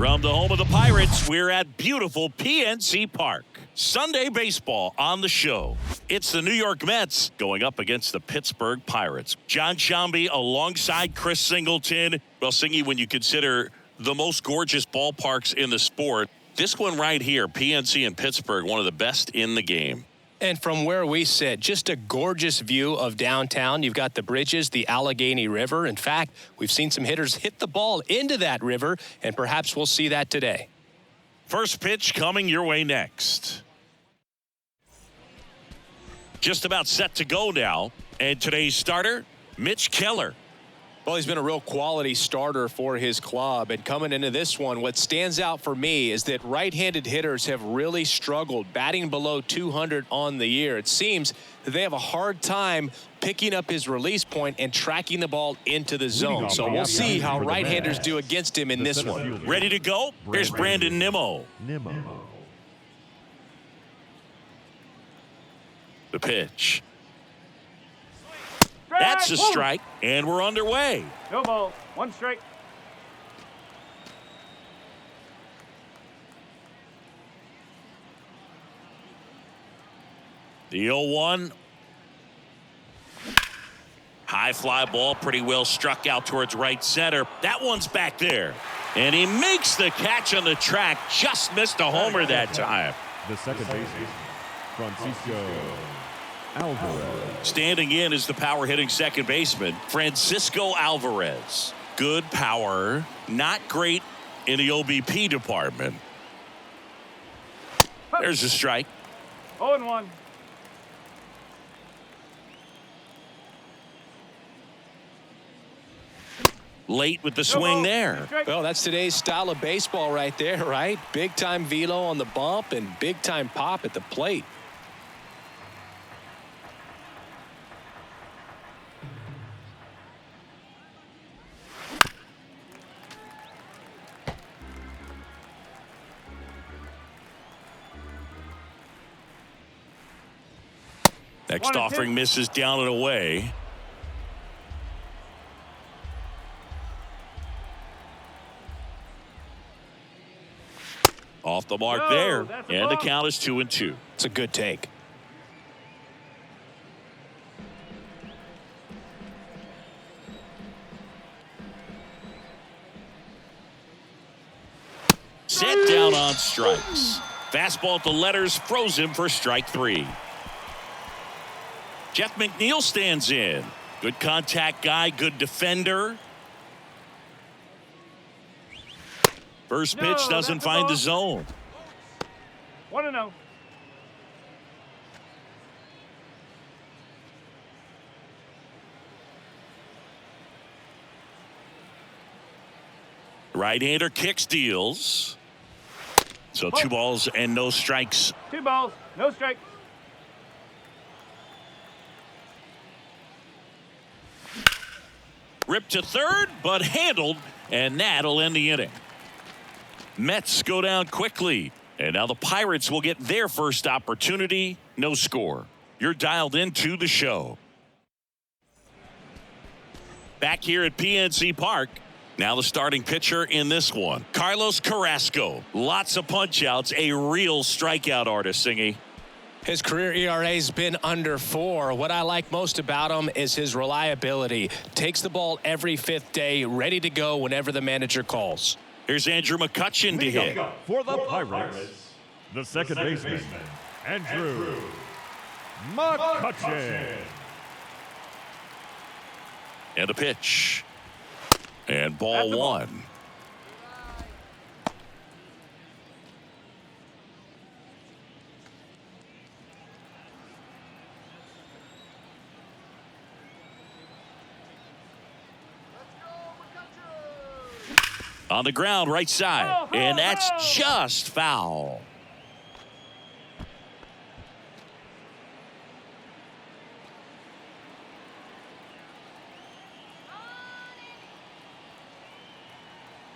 From the home of the Pirates, we're at beautiful PNC Park. Sunday baseball on the show. It's the New York Mets going up against the Pittsburgh Pirates. John Shambi alongside Chris Singleton. Well, Singy, when you consider the most gorgeous ballparks in the sport, this one right here, PNC in Pittsburgh, one of the best in the game. And from where we sit, just a gorgeous view of downtown. You've got the bridges, the Allegheny River. In fact, we've seen some hitters hit the ball into that river, and perhaps we'll see that today. First pitch coming your way next. Just about set to go now. And today's starter, Mitch Keller. Well, he's been a real quality starter for his club. And coming into this one, what stands out for me is that right-handed hitters have really struggled, batting below 200 on the year. It seems that they have a hard time picking up his release point and tracking the ball into the zone. So we'll see how right-handers do against him in this one. Ready to go? Here's Brandon Nimmo. The pitch. That's a strike, and we're underway. No ball, one strike. The 0-1. High fly ball, pretty well struck out towards right center. That one's back there. And he makes the catch on the track. Just missed a homer that time. The second baseman, Francisco Alvarez. Standing in is the power hitting second baseman, Francisco Alvarez. Good power, not great in the OBP department. There's a strike. 0-1. Late with the swing there. Well, that's today's style of baseball right there, right? Big time velo on the bump and big time pop at the plate. Next offering misses down and away. Off the mark there. And the count is 2-2. It's a good take. Set down on strikes. Fastball at the letters froze him for strike 3. Jeff McNeil stands in. Good contact guy, good defender. First pitch doesn't find the zone. 1-0. Right-hander kicks, deals. So 2 balls and no strikes. 2 balls, no strikes. Ripped to third, but handled, and that'll end the inning. Mets go down quickly, and now the Pirates will get their first opportunity. No score. You're dialed into the show. Back here at PNC Park. Now the starting pitcher in this one, Carlos Carrasco. Lots of punch-outs, a real strikeout artist, Singy. His career ERA's been under 4. What I like most about him is his reliability. Takes the ball every 5th day, ready to go whenever the manager calls. Here's Andrew McCutchen to hit. For the Pirates, the second baseman, Andrew McCutchen. And a pitch. And ball 1. On the ground, right side. And that's just foul.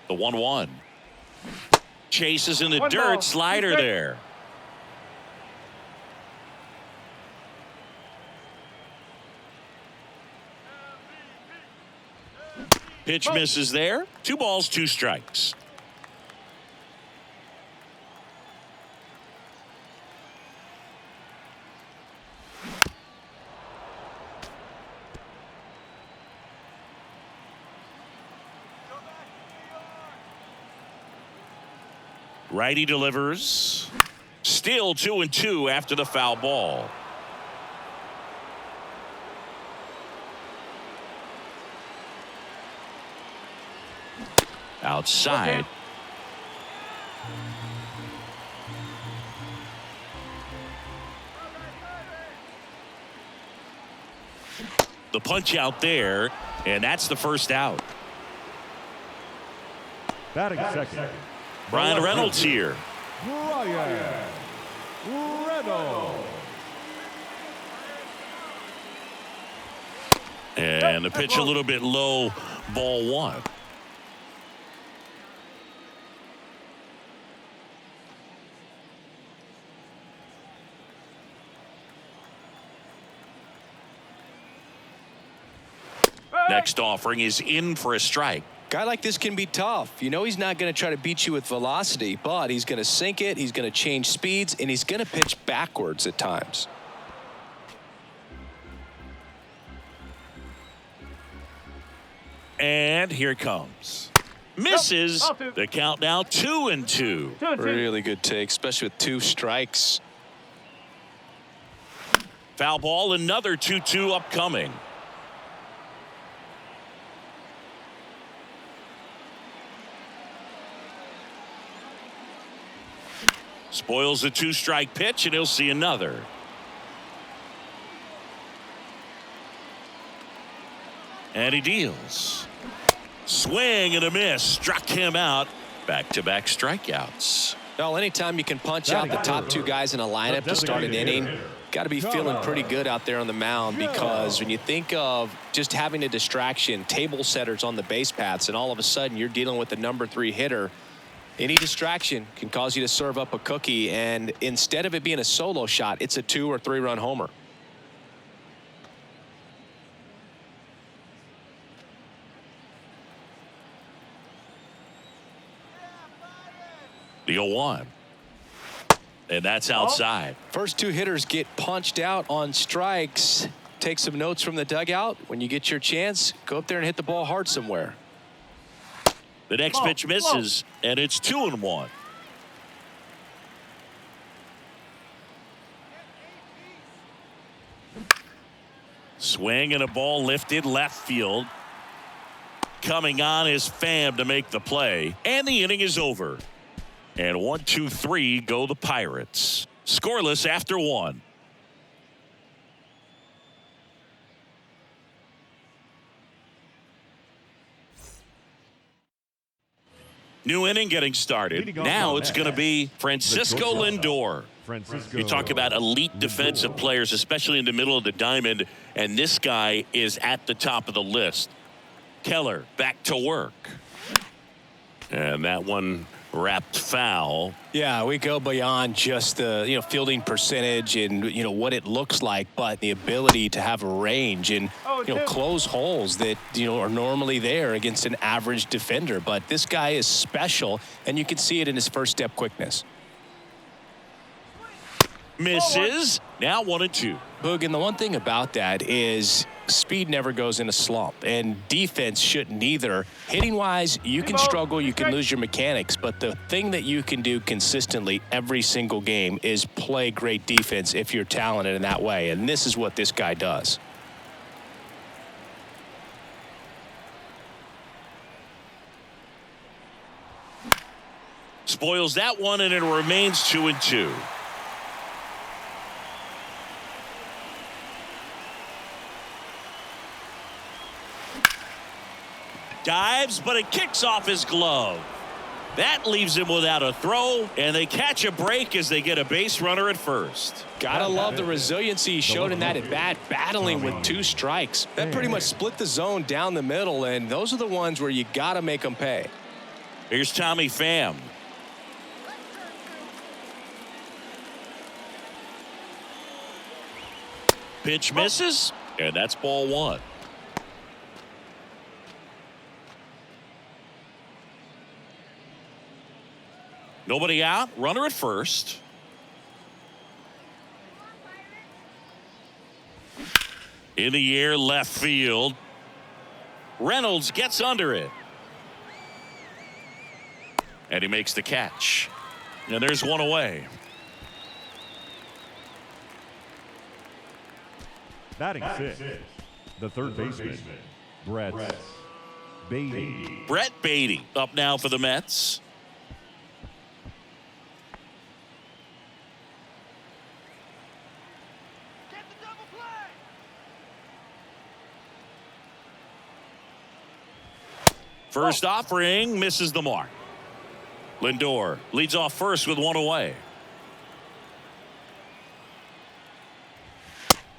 The 1-1. Chases in the dirt, slider there. Pitch misses there. 2 balls, 2 strikes. Righty delivers. Still 2-2 after the foul ball. Outside. Okay. The punch out there, and that's the first out. Batting second. Brian Reynolds here. Brian Reynolds. And the pitch a little bit low, ball one. Next offering is in for a strike. Guy like this can be tough. You know he's not going to try to beat you with velocity, but he's going to sink it, he's going to change speeds, and he's going to pitch backwards at times. And here it comes. Misses. The count now 2-2. Really good take, especially with 2 strikes. Foul ball, another 2-2 upcoming. Spoils a 2-strike pitch, and he'll see another. And he deals. Swing and a miss. Struck him out. Back-to-back strikeouts. Well, anytime you can punch out the top 2 guys in a lineup to start an inning, got to be feeling pretty good out there on the mound, because when you think of just having a distraction, table setters on the base paths, and all of a sudden you're dealing with the number 3 hitter, any distraction can cause you to serve up a cookie, and instead of it being a solo shot, it's a 2 or 3 run homer. The 0-1. And that's outside. First 2 hitters get punched out on strikes. Take some notes from the dugout. When you get your chance, go up there and hit the ball hard somewhere. The next pitch misses, and it's 2-1. Swing and a ball lifted left field. Coming on is Pham to make the play, and the inning is over. And 1, 2, 3 go the Pirates. Scoreless after 1. New inning getting started. Now it's going to be Francisco Lindor. You talk about elite defensive players, especially in the middle of the diamond, and this guy is at the top of the list. Keller back to work. And that one wrapped foul. Yeah, we go beyond just the fielding percentage and what it looks like, but the ability to have a range and close holes that are normally there against an average defender. But this guy is special, and you can see it in his first step quickness. Misses. Now 1-2. Boog, and the one thing about that is speed never goes in a slump, and defense shouldn't either. Hitting wise, you can struggle, you can lose your mechanics, but the thing that you can do consistently every single game is play great defense if you're talented in that way, and this is what this guy does. Spoils that one, and it remains 2-2. Dives, but it kicks off his glove. That leaves him without a throw, and they catch a break as they get a base runner at first. Gotta love the resiliency he showed in that at bat, battling with 2 strikes. That pretty much split the zone down the middle, and those are the ones where you gotta make them pay. Here's Tommy Pham. Pitch misses, and that's ball 1. Nobody out, runner at first. In the air, left field. Reynolds gets under it. And he makes the catch. And there's one away. Batting sixth, the third baseman, Brett Beatty. Brett Beatty up now for the Mets. First offering misses the mark. Lindor leads off first with one away.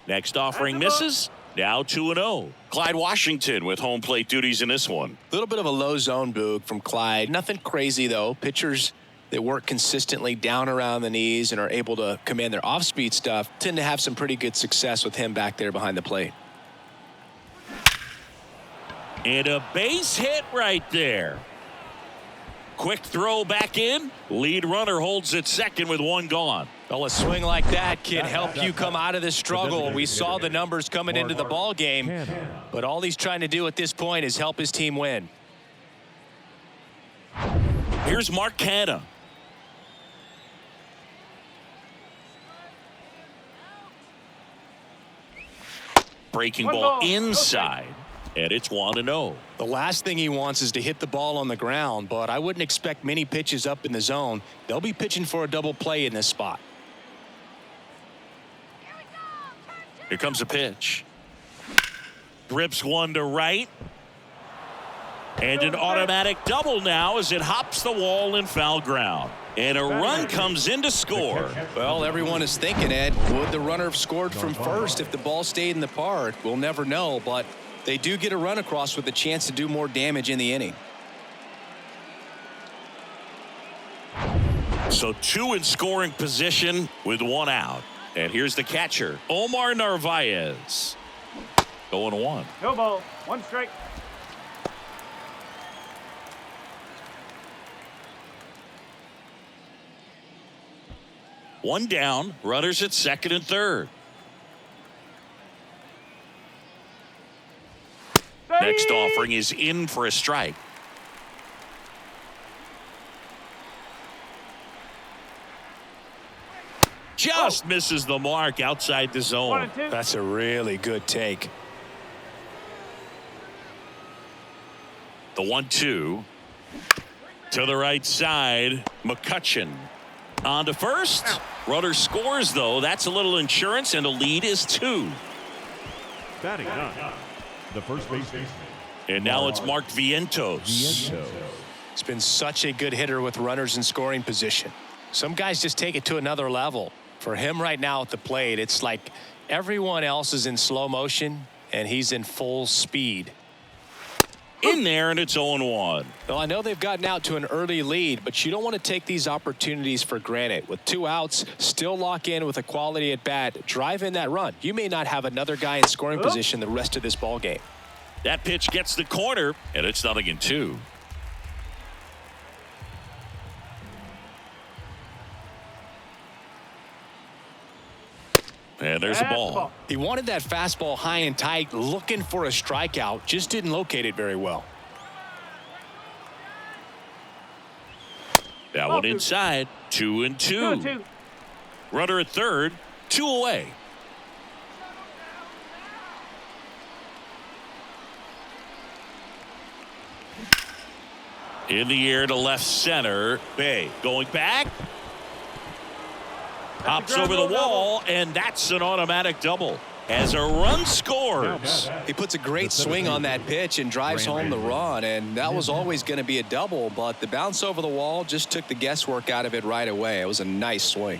Next offering misses. Now 2-0. Clyde Washington with home plate duties in this one. A little bit of a low zone boog from Clyde. Nothing crazy, though. Pitchers that work consistently down around the knees and are able to command their off-speed stuff tend to have some pretty good success with him back there behind the plate. And a base hit right there. Quick throw back in. Lead runner holds at second with one gone. Well, a swing like that can help you come out of this struggle. We saw the numbers coming into the ball game, but all he's trying to do at this point is help his team win. Here's Mark Canha. Breaking ball inside. And it's 1-0. The last thing he wants is to hit the ball on the ground, but I wouldn't expect many pitches up in the zone. They'll be pitching for a double play in this spot. Here comes a pitch. Rips one to right. And an automatic double now as it hops the wall in foul ground. And a run comes in to score. Well, everyone is thinking, Ed, would the runner have scored from first if the ball stayed in the park? We'll never know, but they do get a run across with a chance to do more damage in the inning. So two in scoring position with one out. And here's the catcher, Omar Narvaez. 0-1. No ball. One strike. One down. Runners at second and third. Next offering is in for a strike. Just misses the mark outside the zone. 1-2. That's a really good take. The 1-2 to the right side. McCutcheon on to first. Runner scores, though. That's a little insurance, and the lead is 2. Batting ninth, the first baseman. And now it's Mark Vientos. He's been such a good hitter with runners in scoring position. Some guys just take it to another level. For him right now at the plate, it's like everyone else is in slow motion and he's in full speed. In there, and it's 0-1. Well, I know they've gotten out to an early lead, but you don't want to take these opportunities for granted. With 2 outs, still lock in with a quality at bat, drive in that run. You may not have another guy in scoring position the rest of this ball game. That pitch gets the corner, and it's 0-2. And there's a ball. He wanted that fastball high and tight, looking for a strikeout, just didn't locate it very well. That one inside. 2-2. Runner at third. 2 away. In the air to left center. Bay going back. Hops over the wall, and that's an automatic double as a run scores. He puts a great swing on that pitch and drives home the run, and that was always going to be a double, but the bounce over the wall just took the guesswork out of it right away. It was a nice swing.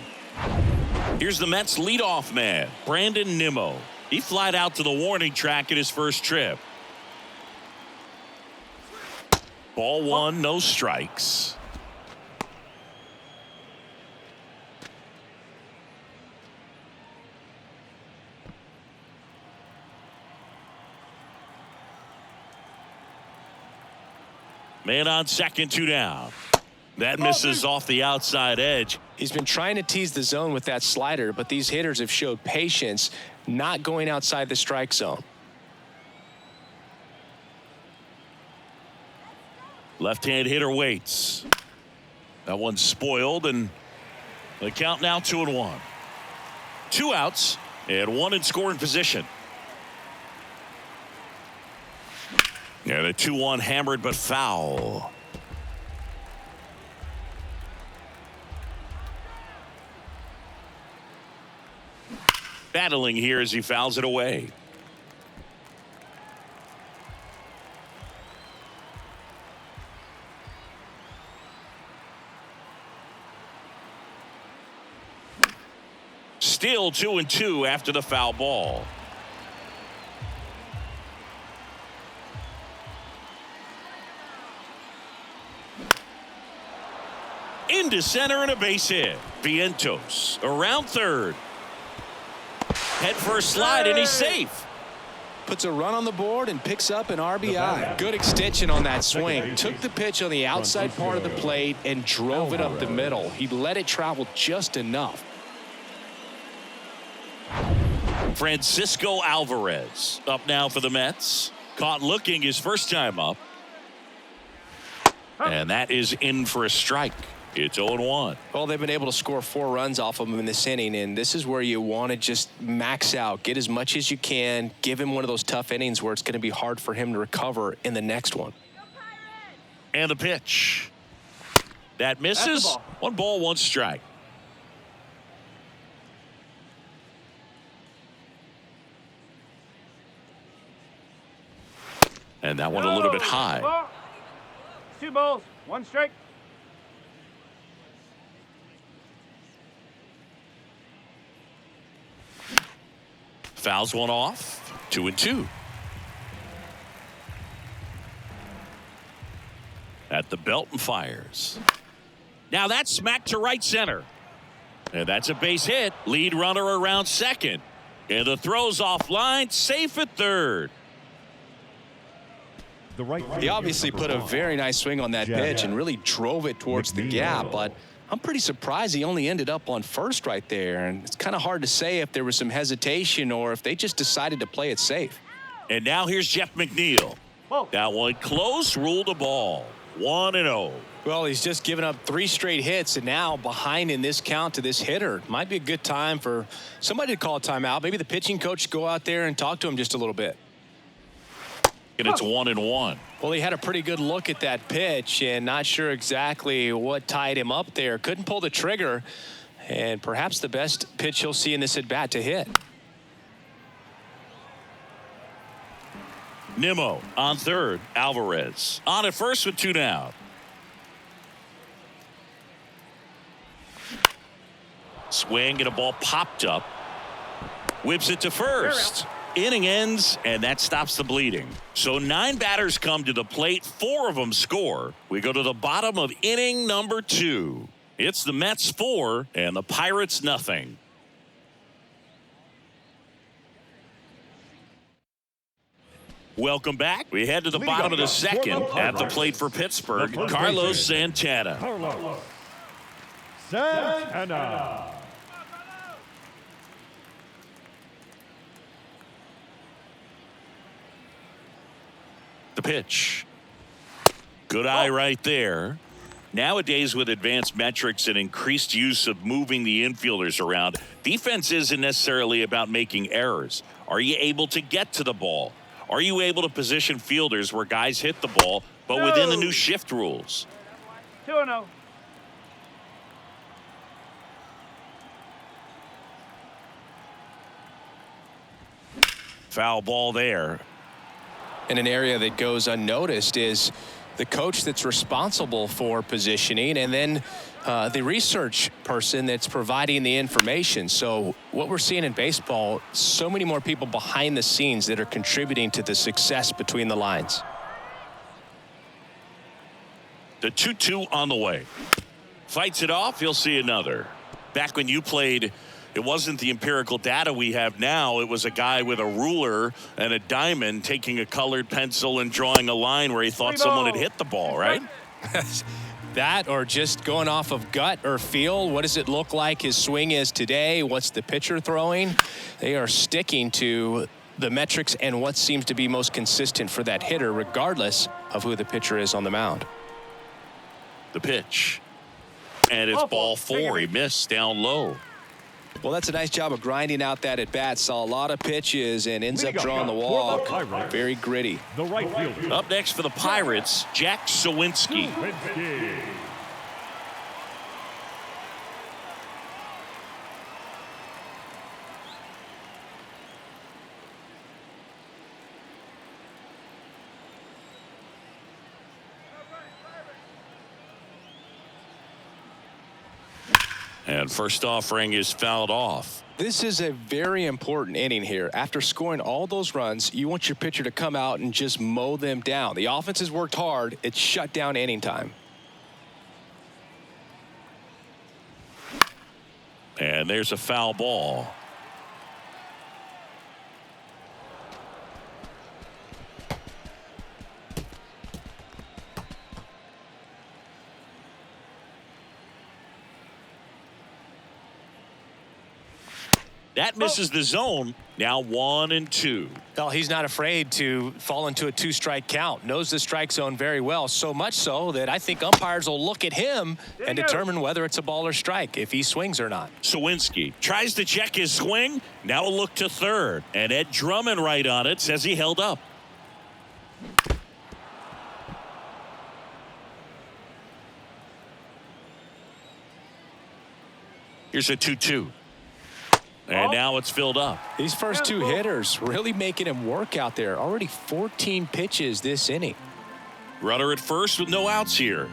Here's the Mets leadoff man, Brandon Nimmo. He flied out to the warning track at his first trip. Ball 1, no strikes. Man on second, 2 down. That misses off the outside edge. He's been trying to tease the zone with that slider, but these hitters have showed patience, not going outside the strike zone. Left-hand hitter waits. That one's spoiled, and The count now 2-1. 2 outs and 1 in scoring position. And a 2-1 hammered but foul. Battling here as he fouls it away. Still 2-2 after the foul ball. Into center and a base hit. Vientos around third. Head first slide and he's safe. Puts a run on the board and picks up an RBI. Good extension on that swing. Took the pitch on the outside part of the plate and drove it up the middle. He let it travel just enough. Francisco Alvarez up now for the Mets. Caught looking his first time up. And that is in for a strike. It's 0-1. Well, they've been able to score 4 runs off of him in this inning, and this is where you want to just max out, get as much as you can, give him one of those tough innings where it's going to be hard for him to recover in the next one. And the pitch. That misses. 1 ball, 1 strike. And that one a little bit high. 2 balls, 1 strike. Fouls one off. 2-2. At the belt and fires. Now that's smacked to right center. And that's a base hit. Lead runner around second. And the throw's offline. Safe at third. He obviously put a very nice swing on that pitch and really drove it towards the gap, but I'm pretty surprised he only ended up on first right there, and it's kind of hard to say if there was some hesitation or if they just decided to play it safe. And now here's Jeff McNeil. That one close, ruled a ball. 1-0. Well, he's just given up 3 straight hits, and now behind in this count to this hitter. Might be a good time for somebody to call a timeout. Maybe the pitching coach go out there and talk to him just a little bit. And it's 1-1. Well, he had a pretty good look at that pitch and not sure exactly what tied him up there. Couldn't pull the trigger, and perhaps the best pitch he'll see in this at-bat to hit. Nimmo on third. Alvarez on at first with 2 down. Swing and a ball popped up. Whips it to first. Inning ends, and that stops the bleeding. So 9 batters come to the plate. 4 of them score. We go to the bottom of inning number 2. It's the Mets 4 and the Pirates nothing. Welcome back. We head to the bottom of the second. At the plate for Pittsburgh, Carlos Santana. Carlos Santana. The pitch. Good eye right there. Nowadays, with advanced metrics and increased use of moving the infielders around, defense isn't necessarily about making errors. Are you able to get to the ball? Are you able to position fielders where guys hit the ball, but within the new shift rules? 2-0. Foul ball there. And an area that goes unnoticed is the coach that's responsible for positioning, and then the research person that's providing the information. So what we're seeing in baseball, so many more people behind the scenes that are contributing to the success between the lines. The 2-2 on the way. Fights it off. He'll see another. Back when you played, it wasn't the empirical data we have now. It was a guy with a ruler and a diamond taking a colored pencil and drawing a line where he thought someone had hit the ball, right? That, or just going off of gut or feel. What does it look like his swing is today? What's the pitcher throwing? They are sticking to the metrics and what seems to be most consistent for that hitter, regardless of who the pitcher is on the mound. The pitch. And it's ball 4. He missed down low. Well, that's a nice job of grinding out that at bat. Saw a lot of pitches and ends up drawing the walk. Very gritty. The right fielder. Up next for the Pirates, Jack Sawinski. And first offering is fouled off. This is a very important inning here. After scoring all those runs, you want your pitcher to come out and just mow them down. The offense has worked hard. It's shut down inning time. And there's a foul ball. That misses the zone. Now 1-2. Well, he's not afraid to fall into a 2-strike count. Knows the strike zone very well. So much so that I think umpires will look at him and determine whether it's a ball or strike, if he swings or not. Sawinski tries to check his swing. Now a look to third. And Ed Drummond right on it says he held up. Here's a 2-2. And now it's filled up. These first 2 hitters really making him work out there. Already 14 pitches this inning. Runner at first with no outs here.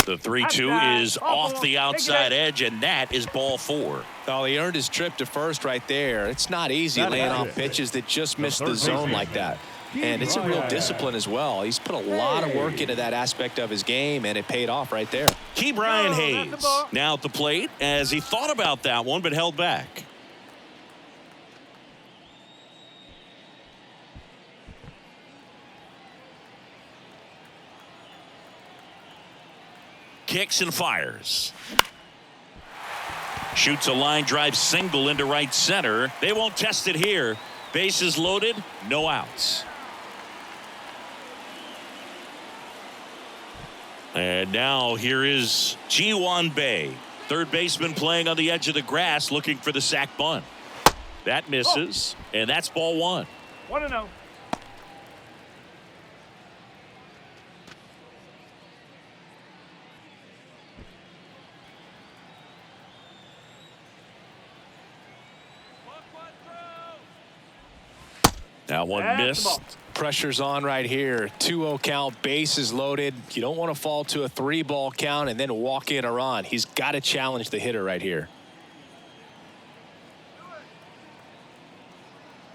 The 3-2 is off the outside edge, and that is ball 4. Oh, he earned his trip to first right there. It's not easy laying off pitches that just miss the zone like that. And it's a real discipline as well. He's put a lot of work into that aspect of his game, and it paid off right there. Key Brian Hayes now at the plate as he thought about that one but held back. Kicks and fires. Shoots a line drive single into right center. They won't test it here. Bases loaded, no outs. And now here is Ji-Hwan Bae, third baseman playing on the edge of the grass looking for the sac bunt. That misses, and that's ball 1. 1-0. That one missed. Pressure's on right here. 2-0 count, bases loaded. You don't want to fall to a 3-ball count and then walk in a run. He's got to challenge the hitter right here.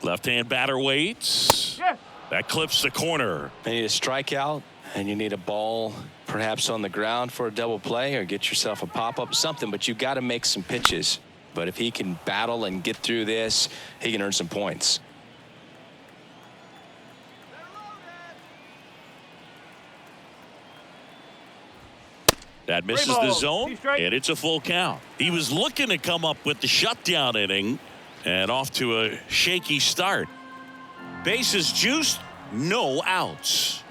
Left-hand batter waits. Yes. That clips the corner. You need a strikeout, and you need a ball perhaps on the ground for a double play or get yourself a pop-up, something, but you got to make some pitches. But if he can battle and get through this, he can earn some points. That misses the zone, and it's a full count. He was looking to come up with the shutdown inning, and off to a shaky start. Bases juiced, no outs.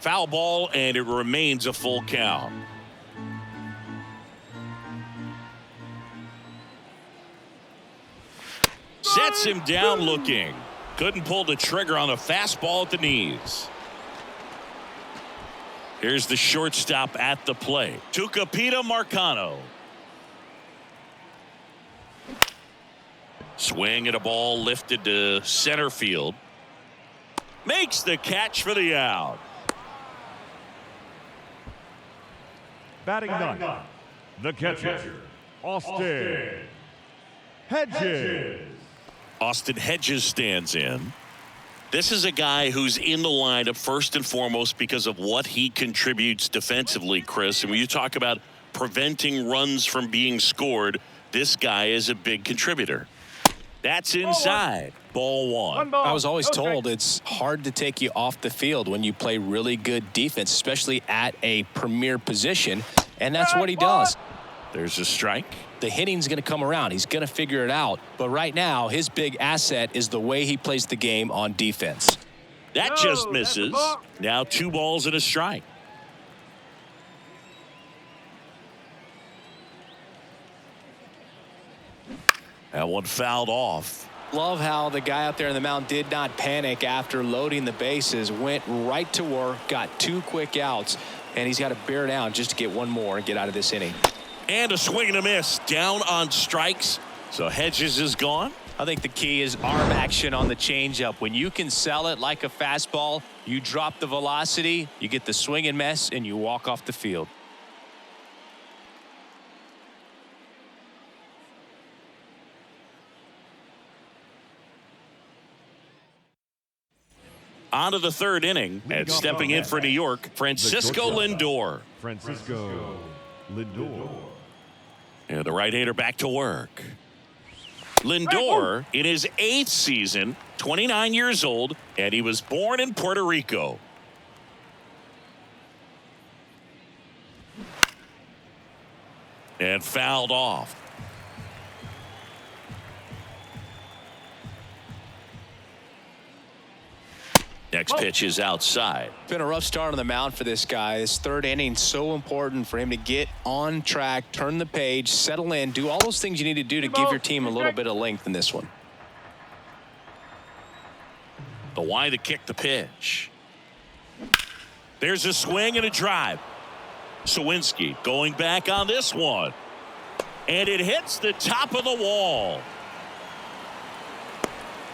Foul ball, and it remains a full count. Sets him down looking. Couldn't pull the trigger on the fastball at the knees. Here's the shortstop at the plate, Tucupita Marcano. Swing at a ball lifted to center field. Makes the catch for the out. Batting ninth, the catcher, Austin Hedges. Austin Hedges stands in. This is a guy who's in the lineup first and foremost because of what he contributes defensively, Chris. And when you talk about preventing runs from being scored, this guy is a big contributor. That's inside. Ball 1. I was always told it's hard to take you off the field when you play really good defense, especially at a premier position. And that's what he does. There's a strike. The hitting's going to come around. He's going to figure it out. But right now, his big asset is the way he plays the game on defense. That just misses. Now 2 balls and a strike. That one fouled off. Love how the guy out there in the mound did not panic after loading the bases. Went right to work, got 2 quick outs, and he's got to bear down just to get 1 more and get out of this inning. And a swing and a miss. Down on strikes. So Hedges is gone. I think the key is arm action on the changeup. When you can sell it like a fastball, you drop the velocity, you get the swing and miss, and you walk off the field. On to the 3rd inning, and stepping in for New York, Francisco Lindor. Francisco Lindor. And the right-hander back to work. Lindor in his 8th season, 29 years old, and he was born in Puerto Rico. And fouled off. Next pitch is outside. Been a rough start on the mound for this guy. This 3rd inning, so important for him to get on track, turn the page, settle in, do all those things you need to do to give your team a little bit of length in this one. The why to kick the pitch. There's a swing and a drive. Sawinski going back on this one. And it hits the top of the wall.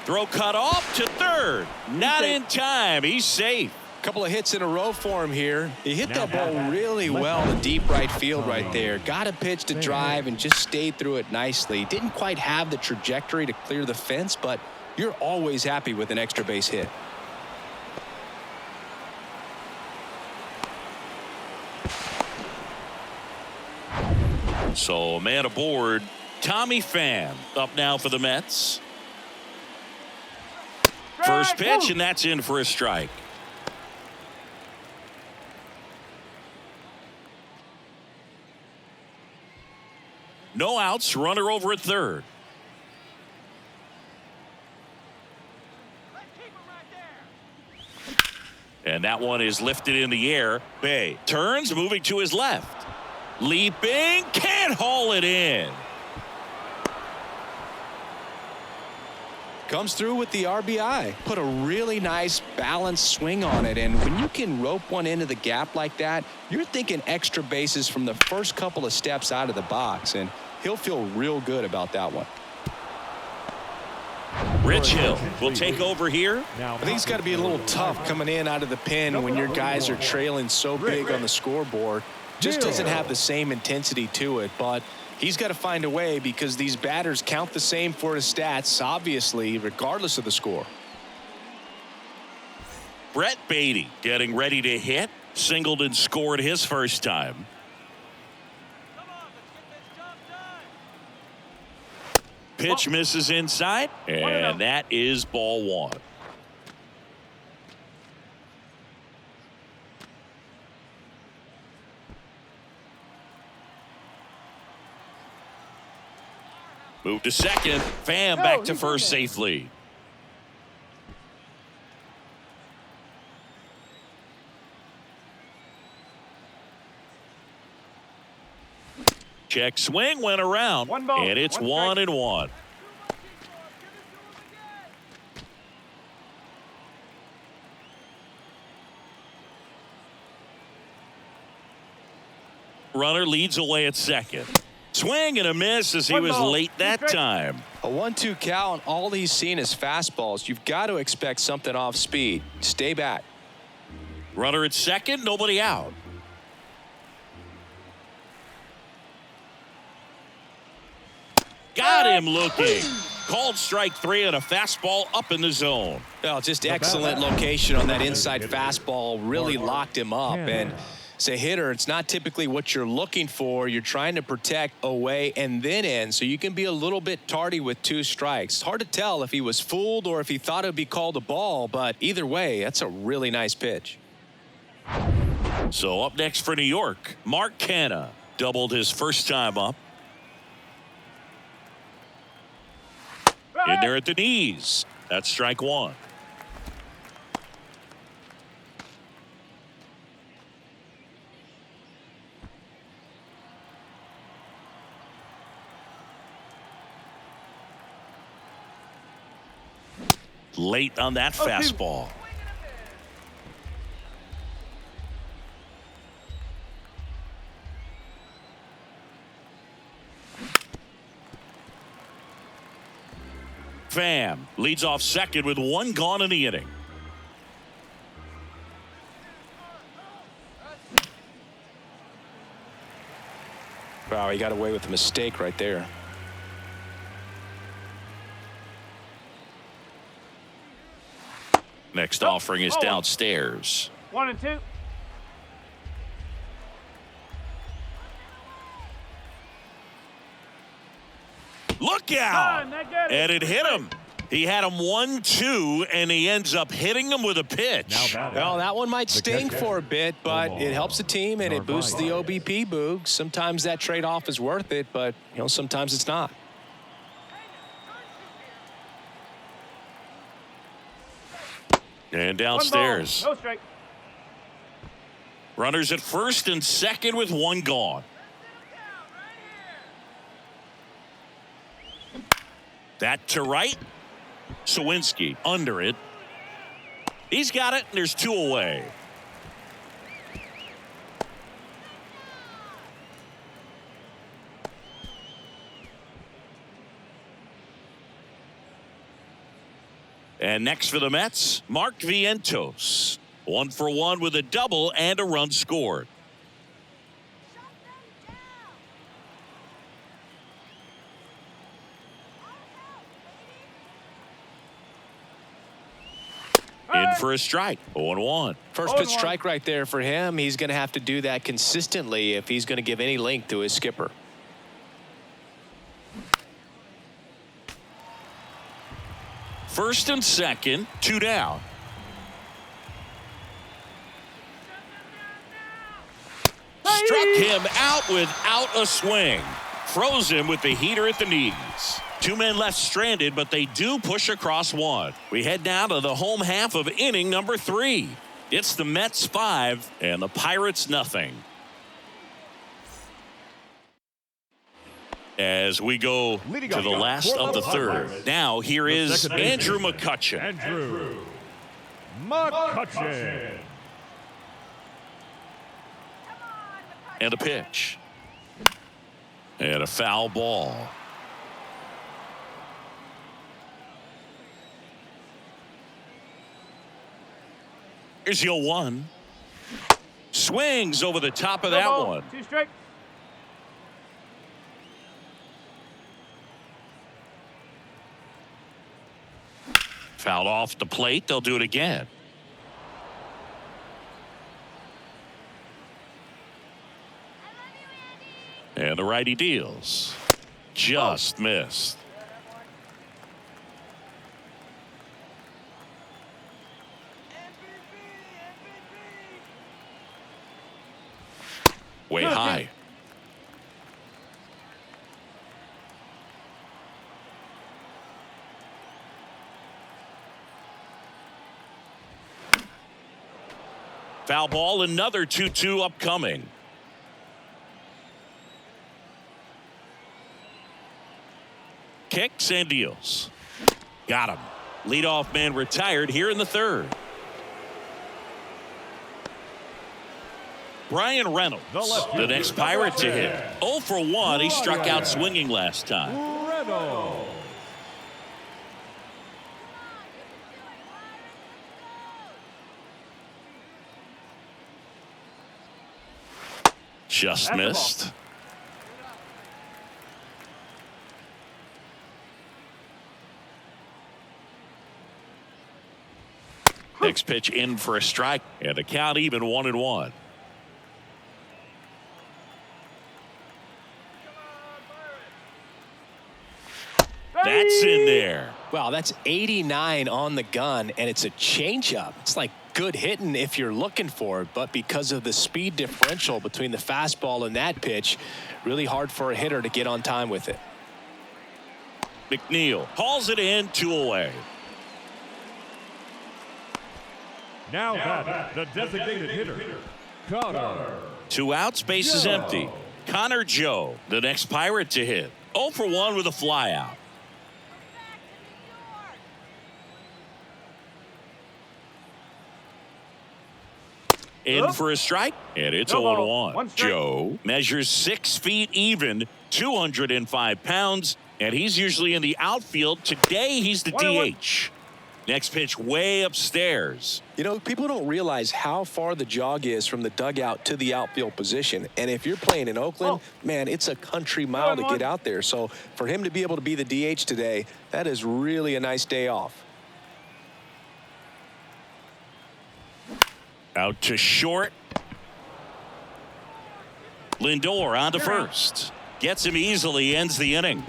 Throw cut off to 3rd. Not in time. He's safe. Couple of hits in a row for him here. He hit that ball really well in deep right field right there. Got a pitch to drive and just stayed through it nicely. Didn't quite have the trajectory to clear the fence, but you're always happy with an extra base hit. So a man aboard. Tommy Pham up now for the Mets. First pitch, and that's in for a strike. No outs, runner over at 3rd. And that one is lifted in the air. Bay turns, moving to his left. Leaping, can't haul it in. Comes through with the RBI. Put a really nice balanced swing on it, and when you can rope one into the gap like that, you're thinking extra bases from the first couple of steps out of the box, and he'll feel real good about that one. Rich Hill will take over here. I think it's got to be a little tough coming in out of the pen when your guys are trailing so big on the scoreboard. Just doesn't have the same intensity to it, but he's got to find a way because these batters count the same for his stats, obviously, regardless of the score. Brett Beatty getting ready to hit. Singled and scored his first time. Pitch misses inside, and that is ball 1. Move to second. Pham back to first safely. Check swing went around, and it's 1-1. Runner leads away at second. Swing and a miss as he was late that time. A 1-2 count, all he's seen is fastballs. You've got to expect something off speed. Stay back. Runner at second, nobody out. Got him looking. Called strike 3 on a fastball up in the zone. Well, just excellent location on that inside fastball. Really locked him up. And as a hitter, it's not typically what you're looking for. You're trying to protect away and then in, so you can be a little bit tardy with 2 strikes. It's hard to tell if he was fooled or if he thought it would be called a ball, but either way, that's a really nice pitch. So up next for New York, Mark Canha. Doubled his first time up. In there at the knees. That's strike one. Late on that fastball. Pham leads off second with one gone in the inning. Wow, he got away with a mistake right there. Next offering is downstairs. 1 and 2. Look out! And it hit him. He had him 1-2, and he ends up hitting him with a pitch. Well, that one might sting for a bit, but it helps the team and it boosts the OBP boog. Sometimes that trade-off is worth it, but sometimes it's not. And downstairs. No strike. Runners at first and second with one gone. That to right. Sawinski under it. He's got it, and there's two away. And next for the Mets, Mark Vientos. 1 for 1 with a double and a run scored. In for a strike. 0-1. First pitch strike right there for him. He's going to have to do that consistently if he's going to give any length to his skipper. First and second, 2 down. Struck him out without a swing. Froze him with the heater at the knees. 2 men left stranded, but they do push across one. We head now to the home half of inning number 3. It's the Mets 5 and the Pirates nothing. As we go to the last of the third. Now here is Andrew McCutchen. Andrew McCutchen. And a pitch. And a foul ball. Here's your 1. Swings over the top of that one. 2 strike. Fouled off the plate. They'll do it again. And the righty deals. Just missed. Way high. Foul ball, another 2-2 upcoming. Kicks and deals. Got him. Leadoff man retired here in the third. Brian Reynolds, the next Pirate to hit. 0 for 1. He struck out swinging last time. Reynolds. Just missed. Next pitch in for a strike, and the count even 1-1. That's in there. Wow, that's 89 on the gun, and it's a changeup. It's like good hitting if you're looking for it, but because of the speed differential between the fastball and that pitch, really hard for a hitter to get on time with it. McNeil hauls it in, 2 away. Now batting, the designated hitter, Connor. 2 outs, base is empty. Connor Joe, the next Pirate to hit. 0 for 1 with a flyout. In for a strike, and it's 0-1. Joe measures 6 feet even, 205 pounds, and he's usually in the outfield. Today, he's the DH. Next pitch way upstairs. You know, people don't realize how far the jog is from the dugout to the outfield position. And if you're playing in Oakland, man, it's a country mile to get out there. So for him to be able to be the DH today, that is really a nice day off. Out to short. Lindor on to first. Gets him easily, ends the inning.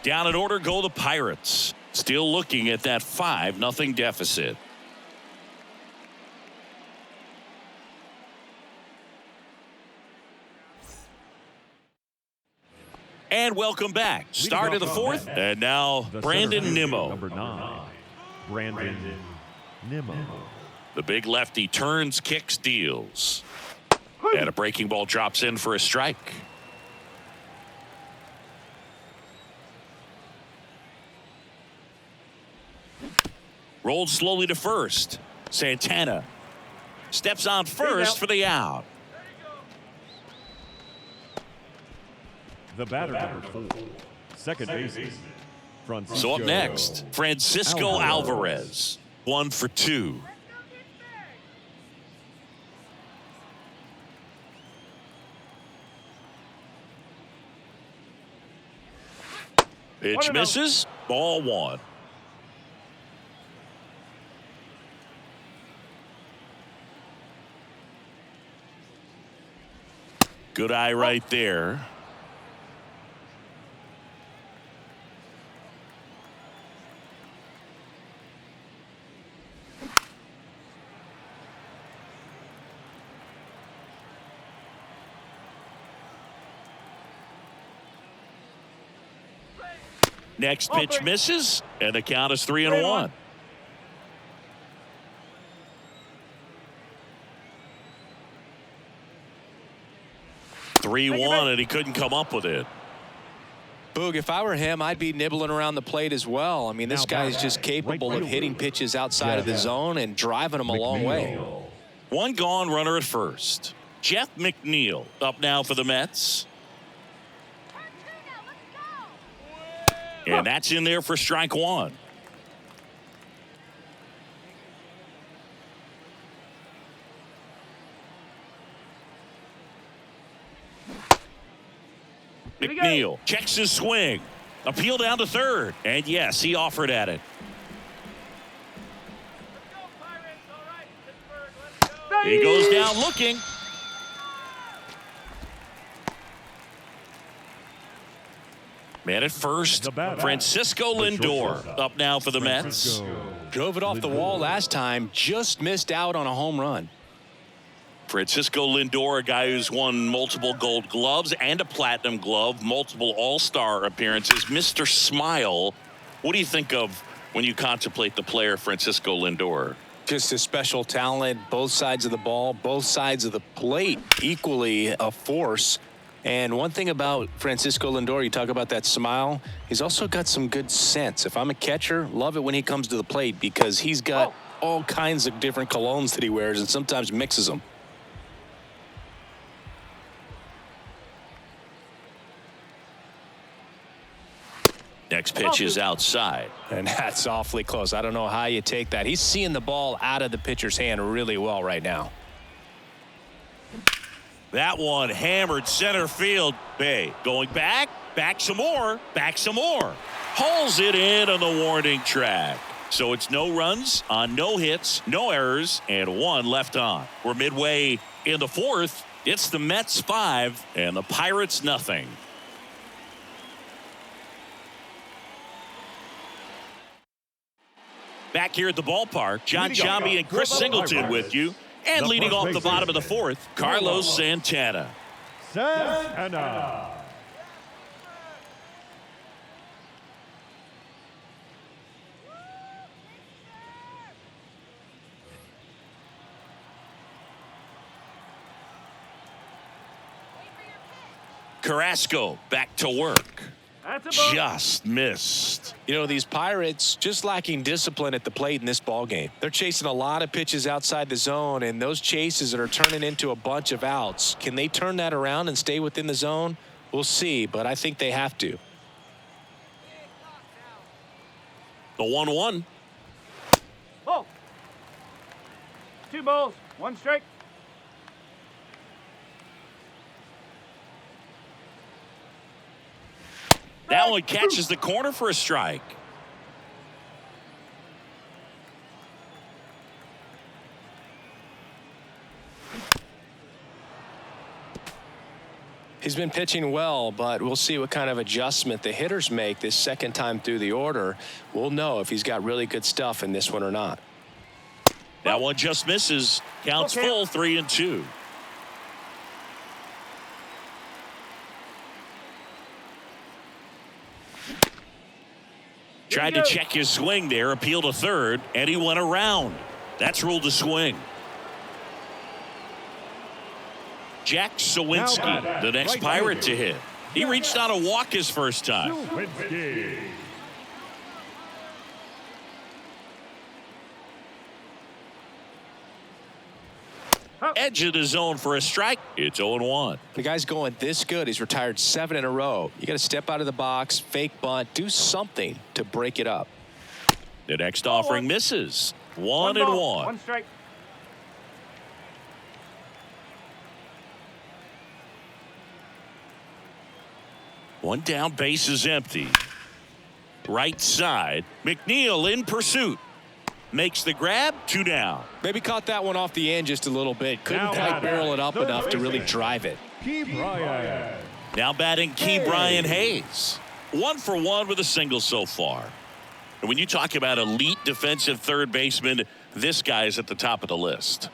Down in order go the Pirates. Still looking at that 5-0 deficit. And welcome back. Start of the 4th, and now Brandon Nimmo. Number 9, Brandon Nimmo. The big lefty turns, kicks, deals. And a breaking ball drops in for a strike. Rolled slowly to first. Santana steps on first for the out. The batter, number 4, second baseman, Francisco. So up next, Francisco Alvarez. 1 for 2. Pitch misses. Ball 1. Good eye right there. Next pitch misses, and the count is 3-1. And he couldn't come up with it. Boog, if I were him, I'd be nibbling around the plate as well. I mean, this guy is just capable of hitting pitches outside of the zone and driving them a long way. 1 gone, runner at first. Jeff McNeil up now for the Mets. And that's in there for strike 1. McNeil checks his swing. Appeal down to third. And yes, he offered at it. He goes down looking. Man at first, Francisco Lindor up now for the Mets. Drove it off the wall last time, just missed out on a home run. Francisco Lindor, a guy who's won multiple Gold Gloves and a Platinum Glove, multiple All-Star appearances. Mr. Smile, what do you think of when you contemplate the player Francisco Lindor? Just a special talent, both sides of the ball, both sides of the plate, equally a force. And one thing about Francisco Lindor, you talk about that smile, he's also got some good sense. If I'm a catcher, love it when he comes to the plate because he's got all kinds of different colognes that he wears and sometimes mixes them. Next pitch is outside. And that's awfully close. I don't know how you take that. He's seeing the ball out of the pitcher's hand really well right now. That one hammered center field. Bay going back some more, hauls it in on the warning track. So it's no runs on no hits, no errors, and 1 left on. We're midway in the 4th. It's the Mets 5 and the Pirates nothing. Back here at the ballpark, John Shambi and Chris Singleton with you. And leading off the bottom of the fourth, Carlos Santana. Santana. Carrasco back to work. That's a ball. Just missed. You know, these Pirates just lacking discipline at the plate in this ball game. They're chasing a lot of pitches outside the zone, and those chases are turning into a bunch of outs. Can they turn that around and stay within the zone? We'll see, but I think they have to. The 1-1. Ball. 2 balls, 1 strike. That one catches the corner for a strike. He's been pitching well, but we'll see what kind of adjustment the hitters make this second time through the order. We'll know if he's got really good stuff in this one or not. That one just misses. Counts full, 3-2. Tried to check his swing there, appeal to third, and he went around. That's ruled a swing. Jack Sawinski, the next Pirate to hit. He reached on a walk his first time. Sawinski. Edge of the zone for a strike. It's 0-1. The guy's going this good. He's retired 7 in a row. You got to step out of the box, fake bunt, do something to break it up. The next offering misses. 1-1. 1 strike. One down, base is empty. Right side. McNeil in pursuit. Makes the grab, 2 down. Maybe caught that one off the end just a little bit. Couldn't Now quite batting, barrel it up third enough to really baseman. drive it. Key Bryant. Now batting Key Brian Hayes. 1 for 1 with a single so far. And when you talk about elite defensive third baseman, this guy is at the top of the list.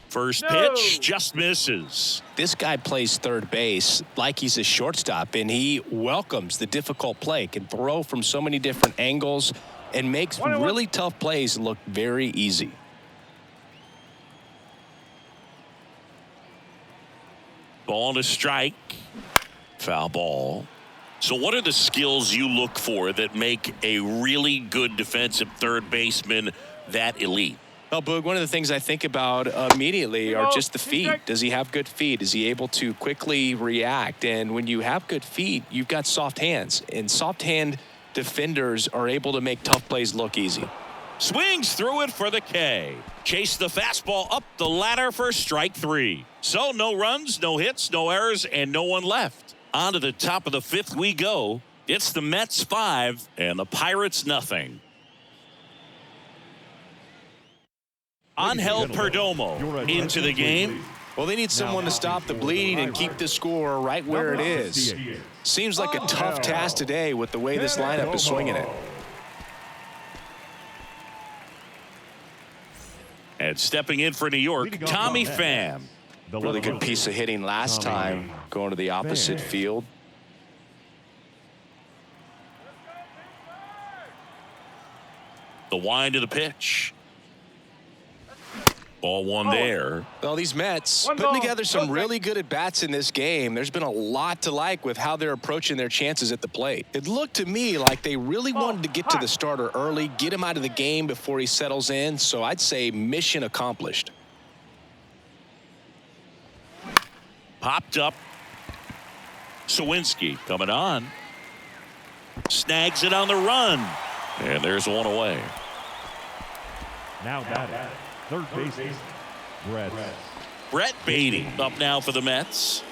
First pitch just misses. This guy plays third base like he's a shortstop, and he welcomes the difficult play, can throw from so many different angles, and makes really tough plays look very easy. Ball to strike. Foul ball. So what are the skills you look for that make a really good defensive third baseman that elite? Well, Boog, one of the things I think about immediately are just the feet. Does he have good feet? Is he able to quickly react? And when you have good feet, you've got soft hands. And soft hand defenders are able to make tough plays look easy. Swings through it for the K. Chase the fastball up the ladder for strike 3. So no runs, no hits, no errors, and no one left. On to the top of the 5th we go. It's the Mets 5 and the Pirates nothing. Angel Perdomo into the game. Well, they need someone to stop the bleeding and keep the score right where it is. Seems like a tough task today with the way this lineup is swinging it. And stepping in for New York, Tommy Pham. Really good piece of hitting last time, going to the opposite field. The wind of the pitch. Ball one there. Well, these Mets putting together some really good at-bats in this game. There's been a lot to like with how they're approaching their chances at the plate. It looked to me like they really wanted to get to the starter early, get him out of the game before he settles in. So I'd say mission accomplished. Popped up. Sawinski coming on. Snags it on the run. And there's one away. Now batting, third baseman, Brett Beatty up now for the Mets.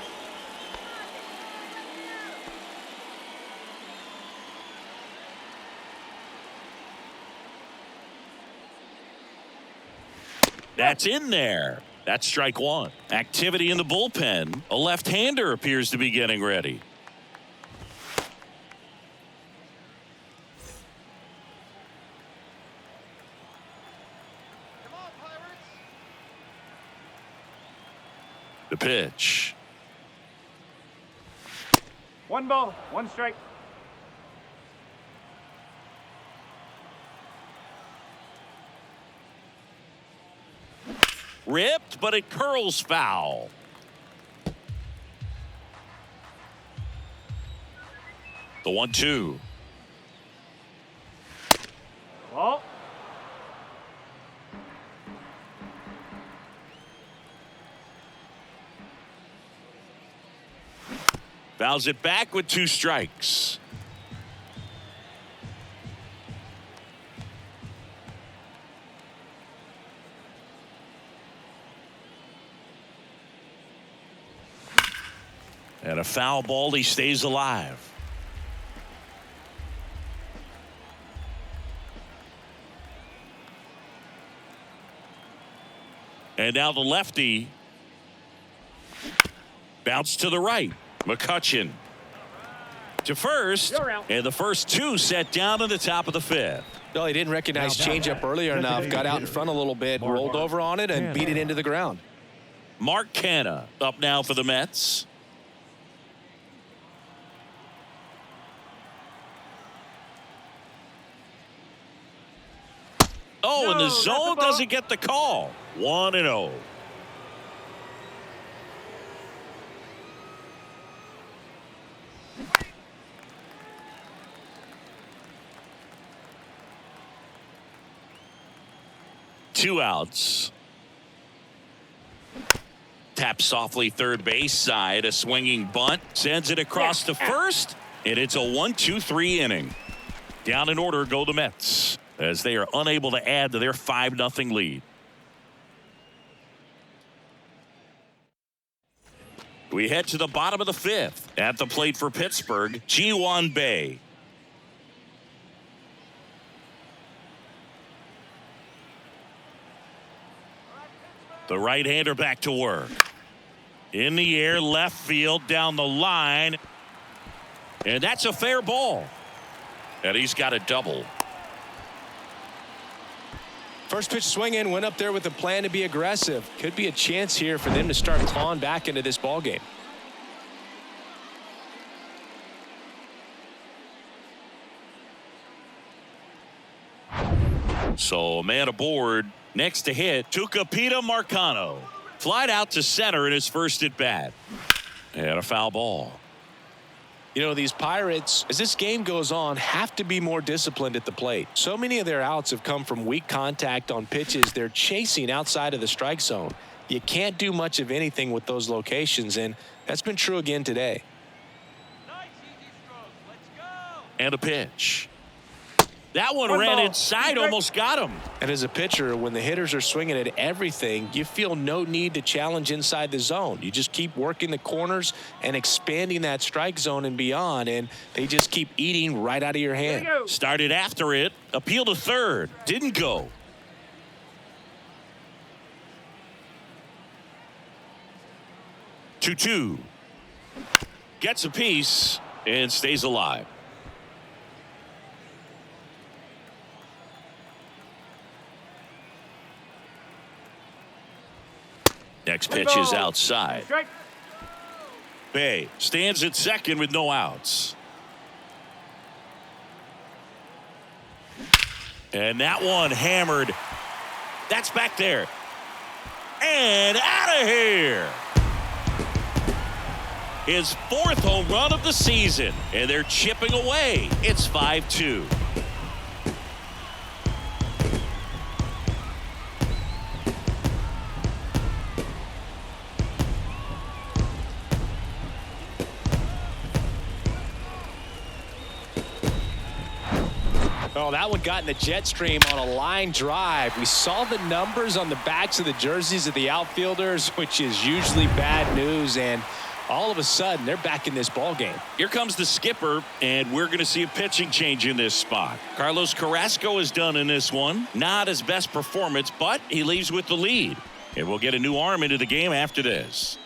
That's in there. That's strike 1. Activity in the bullpen. A left-hander appears to be getting ready. The pitch. 1 ball, 1 strike. Ripped, but it curls foul. The 1-2. Ball. Fouls it back with 2 strikes. And a foul ball, he stays alive. And now the lefty. Bounce to the right. McCutcheon to first. And the first 2 set down in the top of the 5th. No, he didn't recognize changeup earlier enough. Got out in front a little bit, rolled over on it, and beat it into the ground. Mark Canha up now for the Mets. Oh, and the zone doesn't get the call. 1-0. Two outs. Tap softly third base side. A swinging bunt sends it across to first, and it's a 1-2-3 inning. Down in order go the Mets as they are unable to add to their 5-0 lead. We head to the bottom of the 5th. At the plate for Pittsburgh, Ji-hwan Bae. The right-hander back to work. In the air, left field, down the line. And that's a fair ball. And he's got a double. First pitch swinging, went up there with a plan to be aggressive. Could be a chance here for them to start clawing back into this ball game. So a man aboard. Next to hit, Tucupita Marcano. Flied out to center in his first at bat. And a foul ball. You know, these Pirates, as this game goes on, have to be more disciplined at the plate. So many of their outs have come from weak contact on pitches they're chasing outside of the strike zone. You can't do much of anything with those locations, and that's been true again today. And a pitch. That one ran inside, almost got him. And as a pitcher, when the hitters are swinging at everything, you feel no need to challenge inside the zone. You just keep working the corners and expanding that strike zone and beyond, and they just keep eating right out of your hand. Started after it, appeal to third, didn't go. Two. Gets a piece and stays alive. Next pitch is outside. Bae stands at second with no outs. And that one hammered. That's back there. And out of here. His 4th home run of the season. And they're chipping away. It's 5-2. Oh, that one got in the jet stream on a line drive. We saw the numbers on the backs of the jerseys of the outfielders, which is usually bad news, and all of a sudden they're back in this ball game. Here comes the skipper, and we're going to see a pitching change in this spot. Carlos Carrasco is done in this one. Not his best performance, but he leaves with the lead. And we'll get a new arm into the game after this.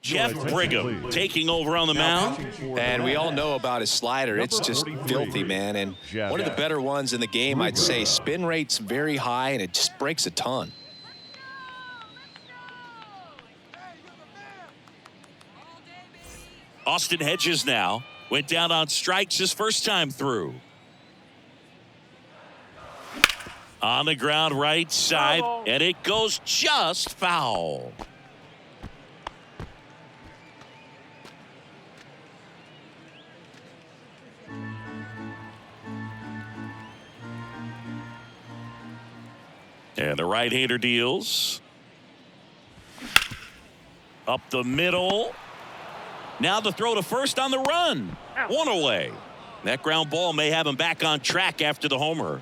Jeff Brigham taking over on the mound. And we all know about his slider. It's just filthy, man. And one of the better ones in the game, I'd say. Spin rate's very high, and it just breaks a ton. Austin Hedges now went down on strikes his first time through. On the ground right side, and it goes just foul. And the right-hander deals. Up the middle. Now the throw to first on the run. One away. That ground ball may have him back on track after the homer.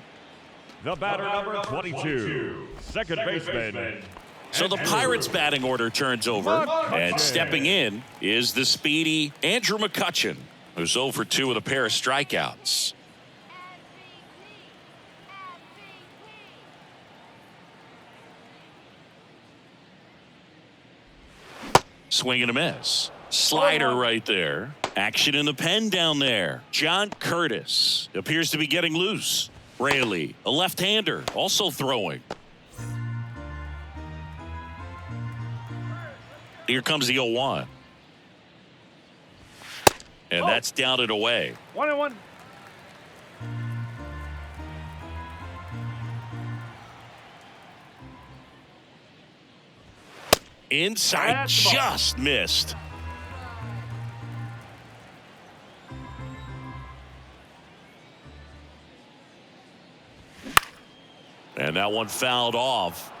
The batter, number 22, second baseman. So the Pirates' batting order turns over. And stepping in is the speedy Andrew McCutchen, who's 0 for 2 with a pair of strikeouts. Swing and a miss. Slider right there. Action in the pen down there. John Curtis appears to be getting loose. Raley, a left-hander, also throwing. Here comes the 0-1. And that's down and away. 1-1. Inside, just missed. And that one fouled off.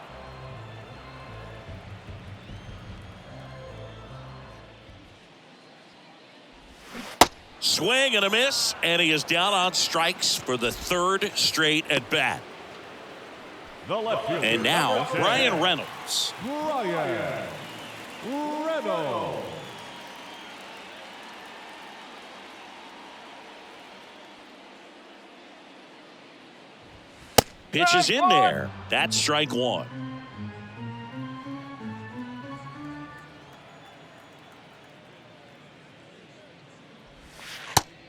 Swing and a miss, and he is down on strikes for the third straight at bat. The left fielder, And now number 10, Brian Reynolds. Brian Reynolds. Pitch is in there. That's strike one.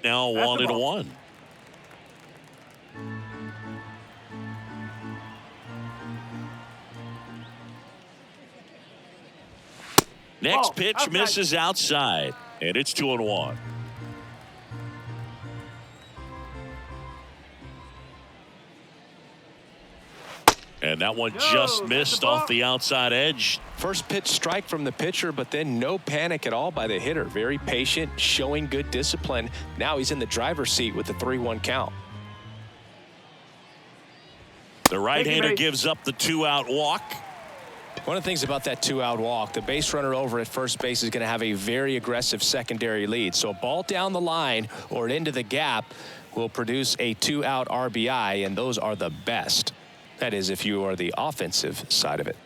Now 1-1. Next pitch misses outside, and it's 2-1. And that one just missed off the outside edge. First pitch strike from the pitcher, but then no panic at all by the hitter. Very patient, showing good discipline. Now he's in the driver's seat with the 3-1 count. The right-hander gives up the 2-out walk. One of the things about that 2-out walk, the base runner over at first base is going to have a very aggressive secondary lead. So a ball down the line or into the gap will produce a 2-out RBI, and those are the best. That is, if you are the offensive side of it.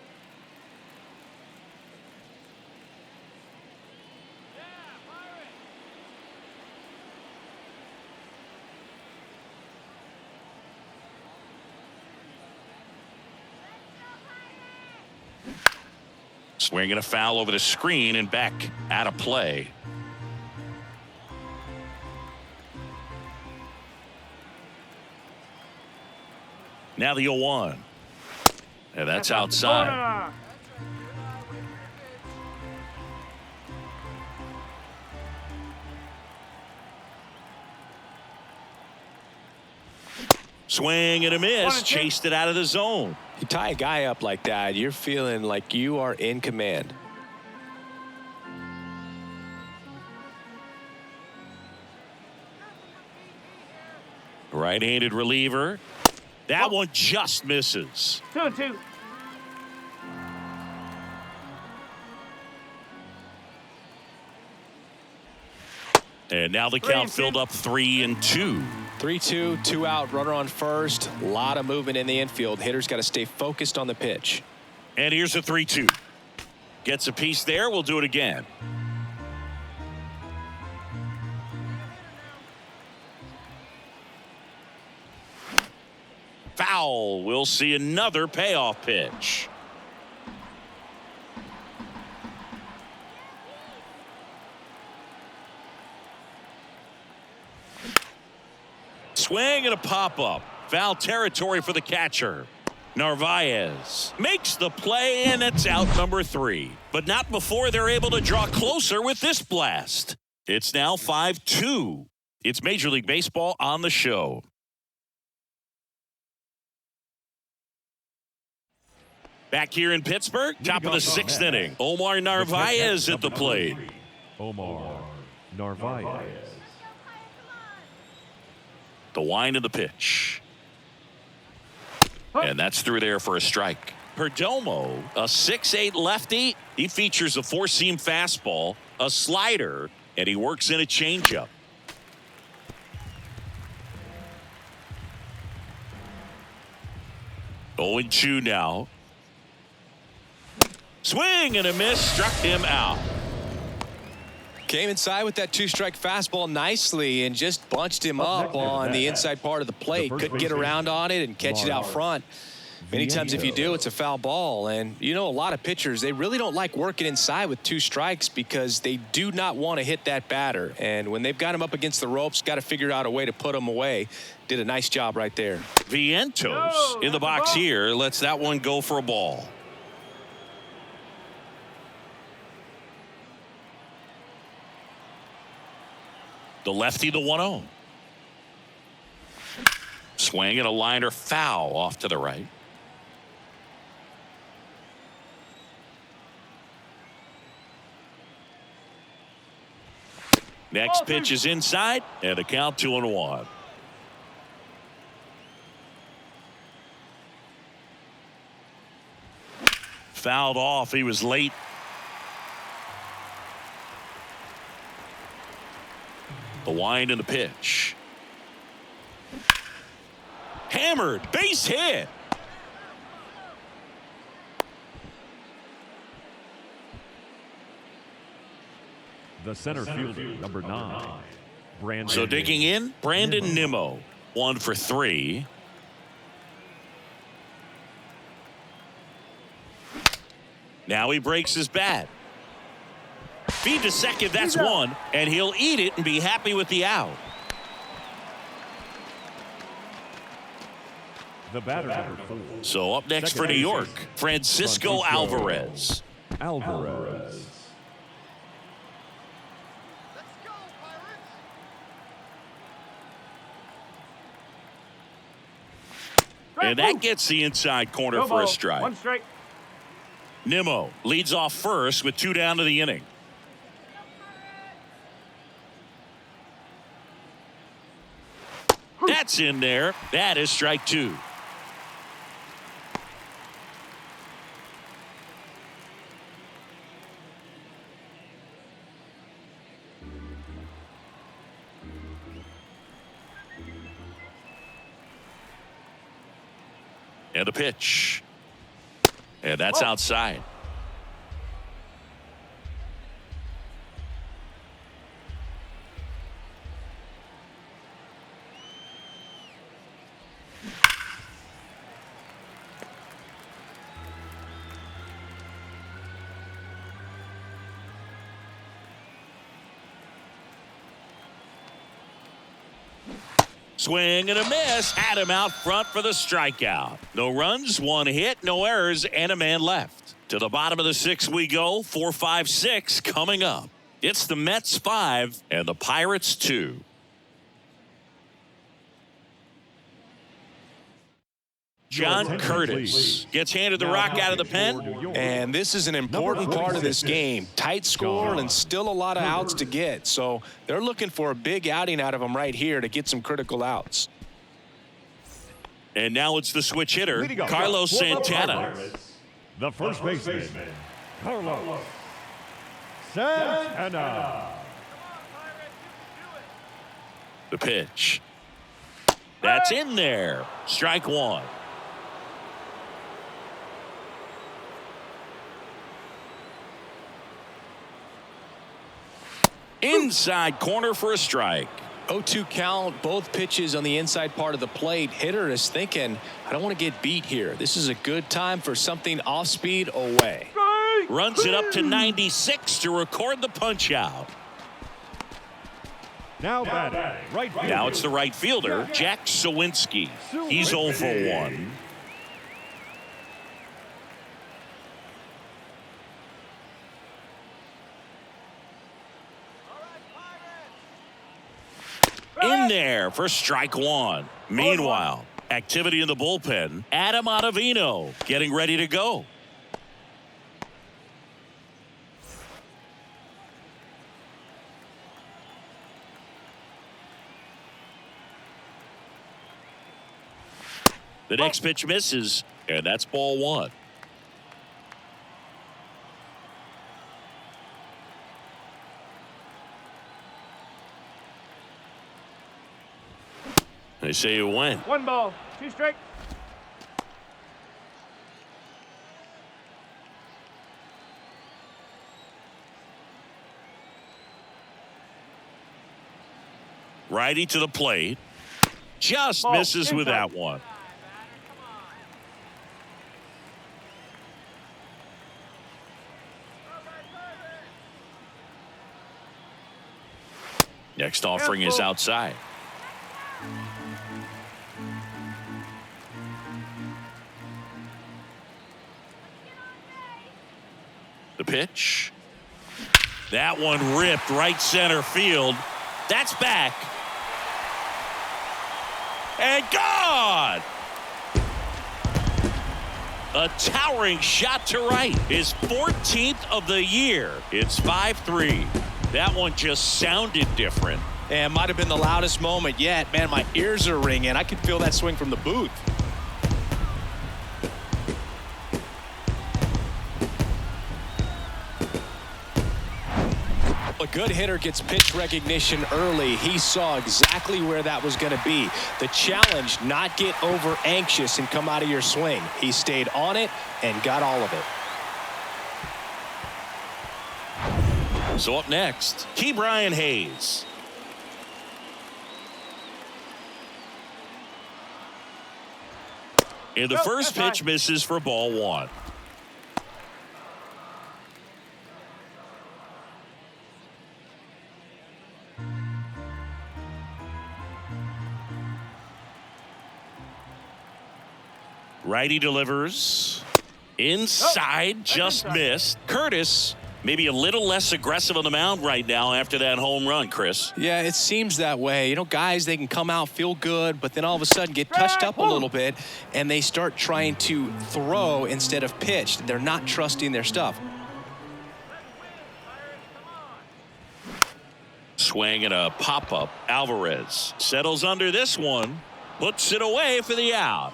Swinging a foul over the screen and back out of play. Now the 0-1. And that's outside. Swing and a miss. Chased it out of the zone. You tie a guy up like that, you're feeling like you are in command. Right-handed reliever. That one just misses. 2-2. And now the count filled up 3-2. 3-2, 2-out, runner on first. A lot of movement in the infield. Hitter's got to stay focused on the pitch. And here's a 3-2. Gets a piece there. We'll do it again. Foul. We'll see another payoff pitch. Swing and a pop-up. Foul territory for the catcher. Narvaez makes the play, and it's out number 3. But not before they're able to draw closer with this blast. It's now 5-2. It's Major League Baseball on the show. Back here in Pittsburgh, top of the 6th inning. Omar Narvaez at the plate. Omar Narvaez. The wind of the pitch. And that's through there for a strike. Perdomo, a 6'8 lefty. He features a 4-seam fastball, a slider, and he works in a changeup. Oh, 0-2 now. Swing and a miss, struck him out. Came inside with that 2-strike fastball nicely and just bunched him up on the inside part of the plate. Couldn't get around on it and catch it out front. Many times if you do, it's a foul ball. And you know, a lot of pitchers, they really don't like working inside with 2 strikes because they do not want to hit that batter. And when they've got him up against the ropes, got to figure out a way to put him away. Did a nice job right there. Vientos in the box here, lets that one go for a ball. The lefty, the 1-0. Swing and a liner foul off to the right. Next pitch is inside, and the count 2-1. Fouled off. He was late. The wind and the pitch. Hammered, base hit. The center fielder, number 9, Brandon. So digging in, Brandon Nimmo, 1 for 3. Now he breaks his bat. Feed to second, that's 1, and he'll eat it and be happy with the out. The batter, number 4. So up next for New York, Francisco Alvarez. Alvarez. And that gets the inside corner for a strike. 1 strike. Nimmo leads off first with 2 down to the inning. That's in there. That is strike 2. And a pitch. And that's outside. Swing and a miss. Had him out front for the strikeout. No runs, 1 hit, no errors, and a man left. To the bottom of the 6th we go. 4, 5, 6 coming up. It's the Mets 5 and the Pirates 2. John Curtis gets handed the rock out of the pen. And this is an important part of this game. Tight score and still a lot of outs to get. So they're looking for a big outing out of him right here to get some critical outs. And now it's the switch hitter, Carlos Santana. The first baseman, Carlos Santana. The pitch. That's in there. Strike 1. Inside corner for a strike. 0-2 count, both pitches on the inside part of the plate. Hitter is thinking, I don't want to get beat here. This is a good time for something off speed away. Runs it up to 96 to record the punch out. Now batting, right fielder. Now it's the right fielder, Jack Sawinski. He's 0 for 1. there for strike one. Meanwhile, activity in the bullpen. Adam Ottavino getting ready to go. The next pitch misses, and that's ball one. They say you win. 1 ball, 2 strikes. Righty to the plate. Just Ball, misses with inside. that one. Next offering is outside. The pitch. That one ripped right center field. That's back. And gone. A towering shot to right. His 14th of the year. It's 5-3. That one just sounded different. And might have been the loudest moment yet. Man, my ears are ringing. I could feel that swing from the booth. A good hitter gets pitch recognition early. He saw exactly where that was going to be. The challenge, not get over anxious and come out of your swing. He stayed on it and got all of it. So up next, Brian Hayes. And the first pitch misses for ball one. Righty delivers. Inside, just missed. Curtis, maybe a little less aggressive on the mound right now after that home run, Chris. Yeah, it seems that way. You know, guys, they can come out, feel good, but then all of a sudden get touched up a little bit, and they start trying to throw instead of pitch. They're not trusting their stuff. Swing and a pop-up. Alvarez settles under this one. Puts it away for the out.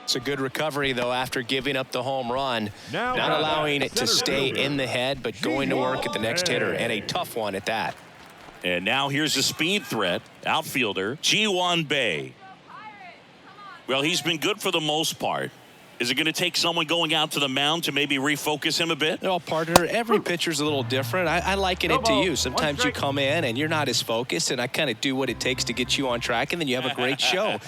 It's a good recovery, though, after giving up the home run. Now Not allowing it to center stay fielder, in the head, but going to work at the next hitter, and a tough one at that. And now here's a speed threat. Outfielder, Ji-Hwan Bae. Well, he's been good for the most part. Is it going to take someone going out to the mound to maybe refocus him a bit? Well, partner, every pitcher's a little different. I liken it to you. Sometimes you come in and you're not as focused, and I kind of do what it takes to get you on track, and then you have a great show.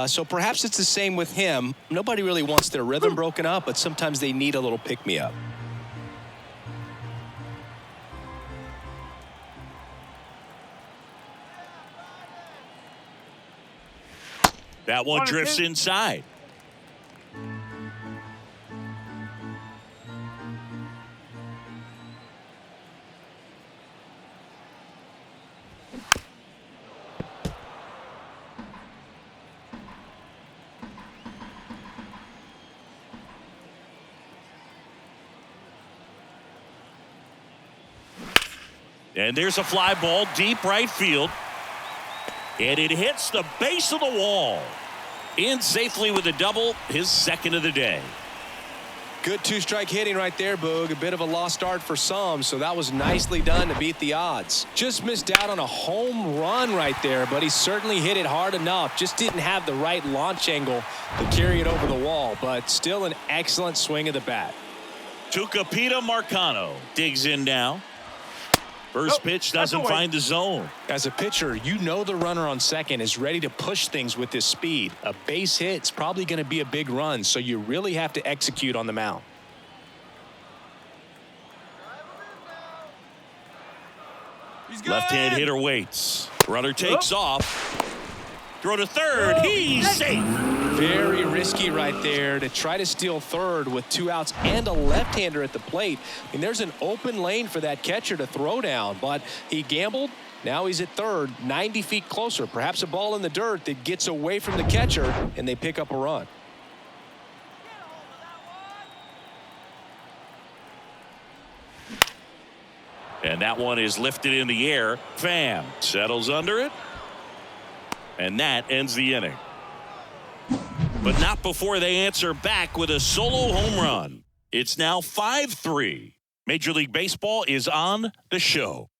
So perhaps it's the same with him. Nobody really wants their rhythm broken up, but sometimes they need a little pick-me-up. That one drifts inside. And there's a fly ball deep right field. And it hits the base of the wall. In safely with a double, his second of the day. Good two-strike hitting right there, Boog. A bit of a lost start for some, so that was nicely done to beat the odds. Just missed out on a home run right there, but he certainly hit it hard enough. Just didn't have the right launch angle to carry it over the wall, but still an excellent swing of the bat. Tucupita Marcano digs in now. First pitch doesn't find the zone. As a pitcher, you know the runner on second is ready to push things with his speed. A base hit's probably going to be a big run, so you really have to execute on the mound. Left-hand hitter waits. Runner takes off. Throw to third. He's safe. Very risky right there to try to steal third with 2 outs and a left-hander at the plate. I mean, there's an open lane for that catcher to throw down, but he gambled, Now he's at third, 90 feet closer. Perhaps a ball in the dirt that gets away from the catcher, and they pick up a run. And that one is lifted in the air. Pham settles under it. And that ends the inning. But not before they answer back with a solo home run. It's now 5-3. Major League Baseball is on the show.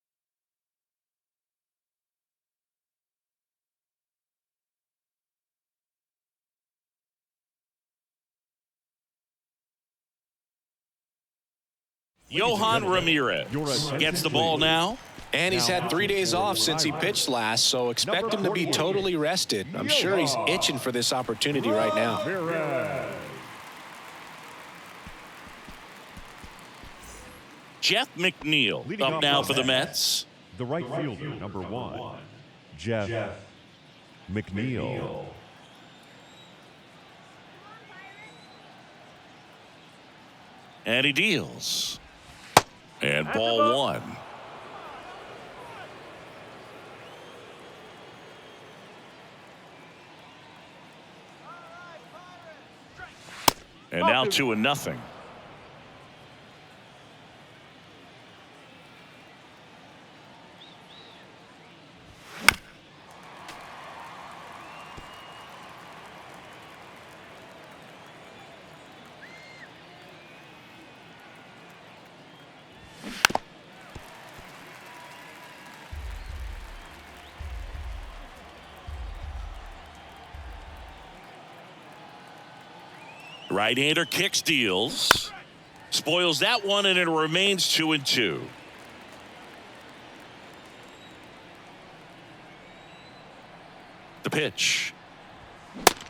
Johan Ramirez gets the ball now. And he's had 3 days off since he pitched last, so expect him to be totally rested. I'm sure he's itching for this opportunity right now. Jeff McNeil up now for the Mets. The right fielder, number 1, Jeff McNeil. And he deals. And ball 1. And now 2-0. Right-hander kicks, deals. Spoils that one, and it remains 2-2. The pitch.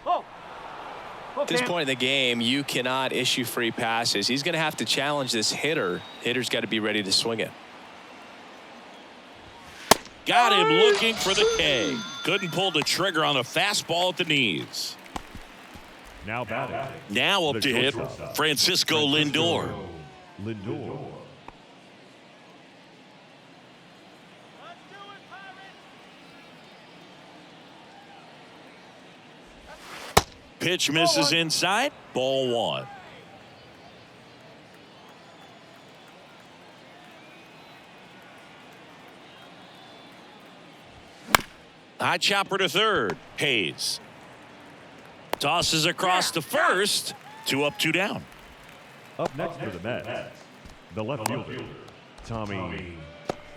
At this point in the game, you cannot issue free passes. He's going to have to challenge this hitter. Hitter's got to be ready to swing it. Got him looking for the K. Couldn't pull the trigger on the fastball at the knees. Now batting. Now up to hit Francisco Lindor. Pitch misses inside. Ball 1. High chopper to third. Hayes tosses across to first. 2 up, 2 down. Up next for the Mets, the left fielder, Tommy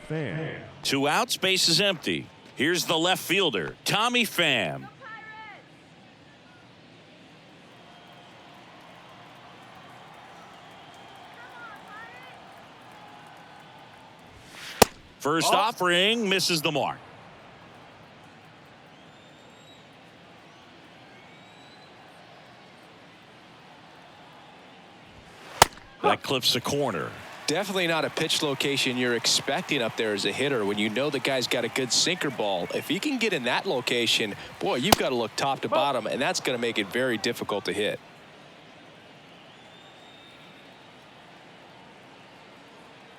Pham. 2 outs, base is empty. Here's the left fielder, Tommy Pham. First offering misses the mark. That clips the corner. Definitely not a pitch location you're expecting up there as a hitter when you know the guy's got a good sinker ball. If he can get in that location, boy, you've got to look top to bottom, and that's going to make it very difficult to hit.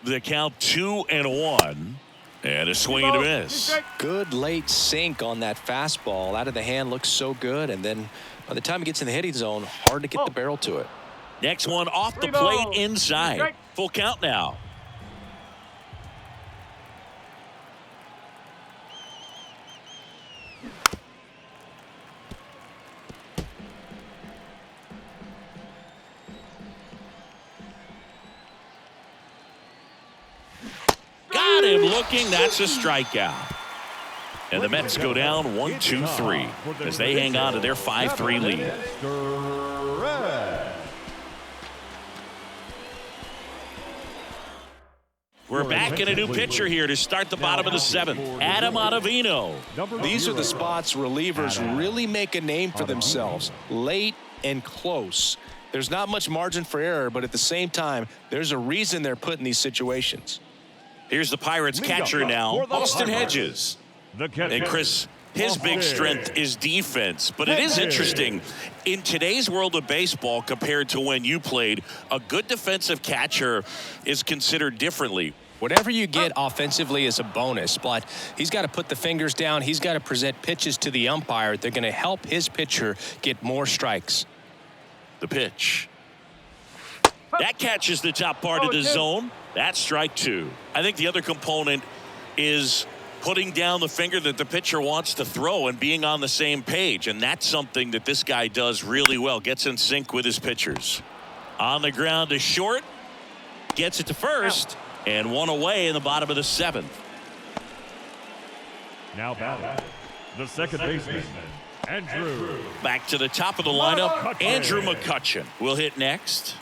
The count 2-1. And a swing and a miss. Good late sink on that fastball. Out of the hand looks so good, and then by the time it gets in the hitting zone, hard to get the barrel to it. Next one off the plate inside. Full count now. Got him looking. That's a strikeout. And the Mets go down 1-2-3 as they hang on to their 5-3 lead. We're back in a new pitcher here to start the bottom of the 7th. Adam Ottavino. These are the spots relievers really make a name for themselves. Late and close. There's not much margin for error, but at the same time, there's a reason they're put in these situations. Here's the Pirates catcher now, Austin Hedges. And Chris, his big strength is defense, but it is interesting. In today's world of baseball, compared to when you played, a good defensive catcher is considered differently. Whatever you get offensively is a bonus, but he's got to put the fingers down. He's got to present pitches to the umpire. They're going to help his pitcher get more strikes. The pitch. That catches the top part of the zone. That's strike 2. I think the other component is putting down the finger that the pitcher wants to throw and being on the same page. And that's something that this guy does really well. Gets in sync with his pitchers. On the ground to short. Gets it to first. And one away in the bottom of the 7th. Now batting, the second baseman, Andrew. Back to the top of the lineup, Andrew McCutchen will hit next.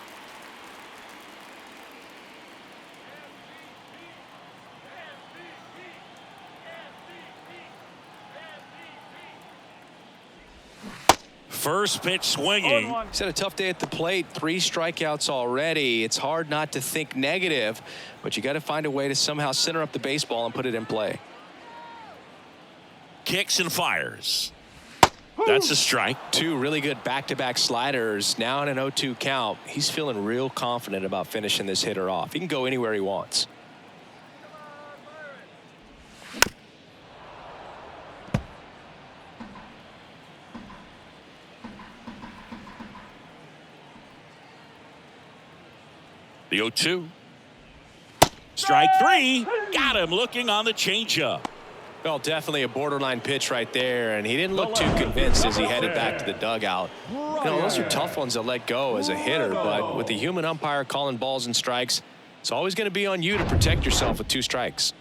First pitch swinging. He's had a tough day at the plate. 3 strikeouts already. It's hard not to think negative, but you got to find a way to somehow center up the baseball and put it in play. Kicks and fires. That's a strike. 2 really good back-to-back sliders. Now in an 0-2 count. He's feeling real confident about finishing this hitter off. He can go anywhere he wants. The 0-2. Strike 3. Got him looking on the changeup. Well, definitely a borderline pitch right there, and he didn't look too convinced as he headed back to the dugout. You know, those are tough ones to let go as a hitter, but with the human umpire calling balls and strikes, it's always going to be on you to protect yourself with 2 strikes.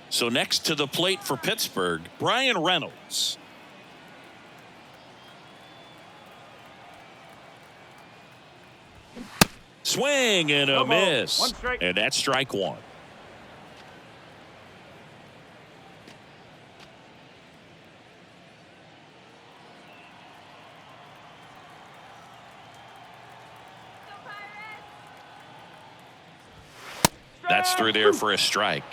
So next to the plate for Pittsburgh, Brian Reynolds. Swing and a miss. And that's strike 1. That's through there for a strike.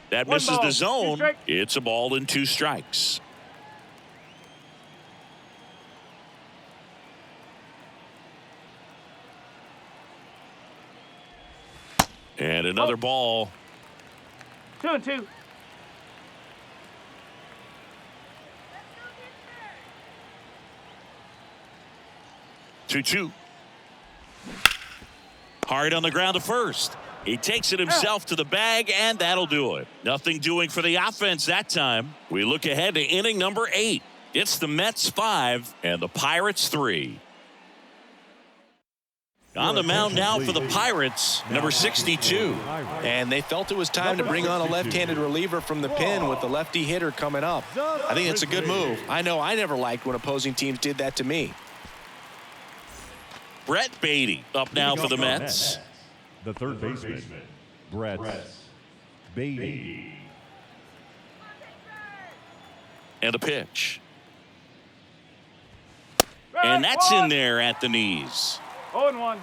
That misses the zone. It's a ball and 2 strikes. And another ball. 2-2. Two. Hard on the ground to first. He takes it himself to the bag, and that'll do it. Nothing doing for the offense that time. We look ahead to inning number 8. It's the Mets 5 and the Pirates 3. On the mound now for the Pirates, number 62. And they felt it was time to bring on a left-handed reliever from the pen with the lefty hitter coming up. I think it's a good move. I know I never liked when opposing teams did that to me. Brett Beatty up now for the Mets. The third baseman, Brett Beatty. And a pitch. And that's in there at the knees. 0-1.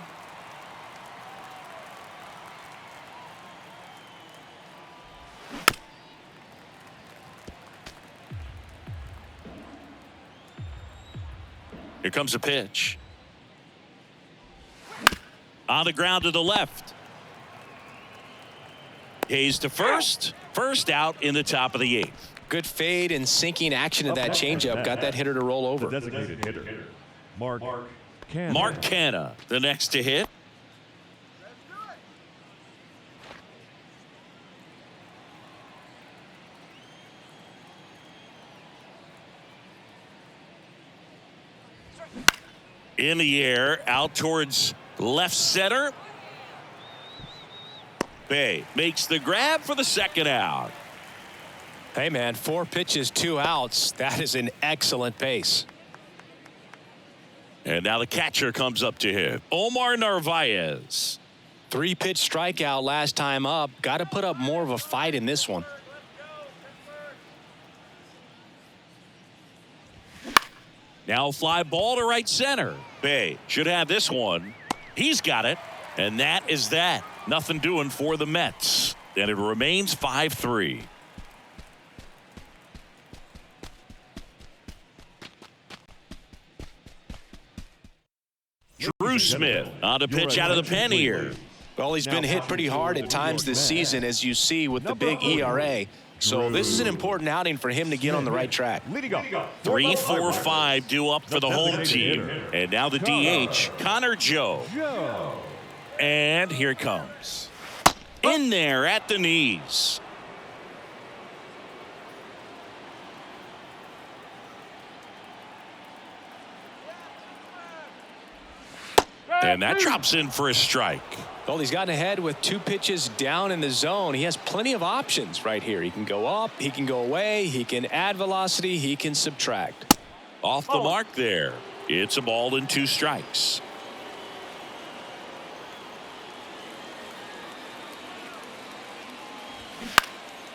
Here comes a pitch. On the ground to the left. Hayes to first. First out in the top of the 8th. Good fade and sinking action of that changeup got that hitter to roll over. The designated hitter, Mark Canha. Mark Canha, the next to hit. In the air, out towards left center. Bay makes the grab for the second out. Hey, man, 4 pitches, 2 outs. That is an excellent pace. And now the catcher comes up to hit. Omar Narvaez. 3-pitch strikeout last time up. Got to put up more of a fight in this one. Now fly ball to right center. Bay should have this one. He's got it. And that is that. Nothing doing for the Mets. And it remains 5-3. Drew Smith on to pitch out of the pen here. Well, he's been hit pretty hard at times this season, as you see with the big ERA. So this is an important outing for him to get on the right track. 3, 4, 5 due up for the home team. And now the DH, Connor Joe. And here it comes. In there at the knees. And that drops in for a strike. Well, he's gotten ahead with 2 pitches down in the zone. He has plenty of options right here. He can go up, he can go away, he can add velocity, he can subtract. Off the mark there. It's a ball and 2 strikes.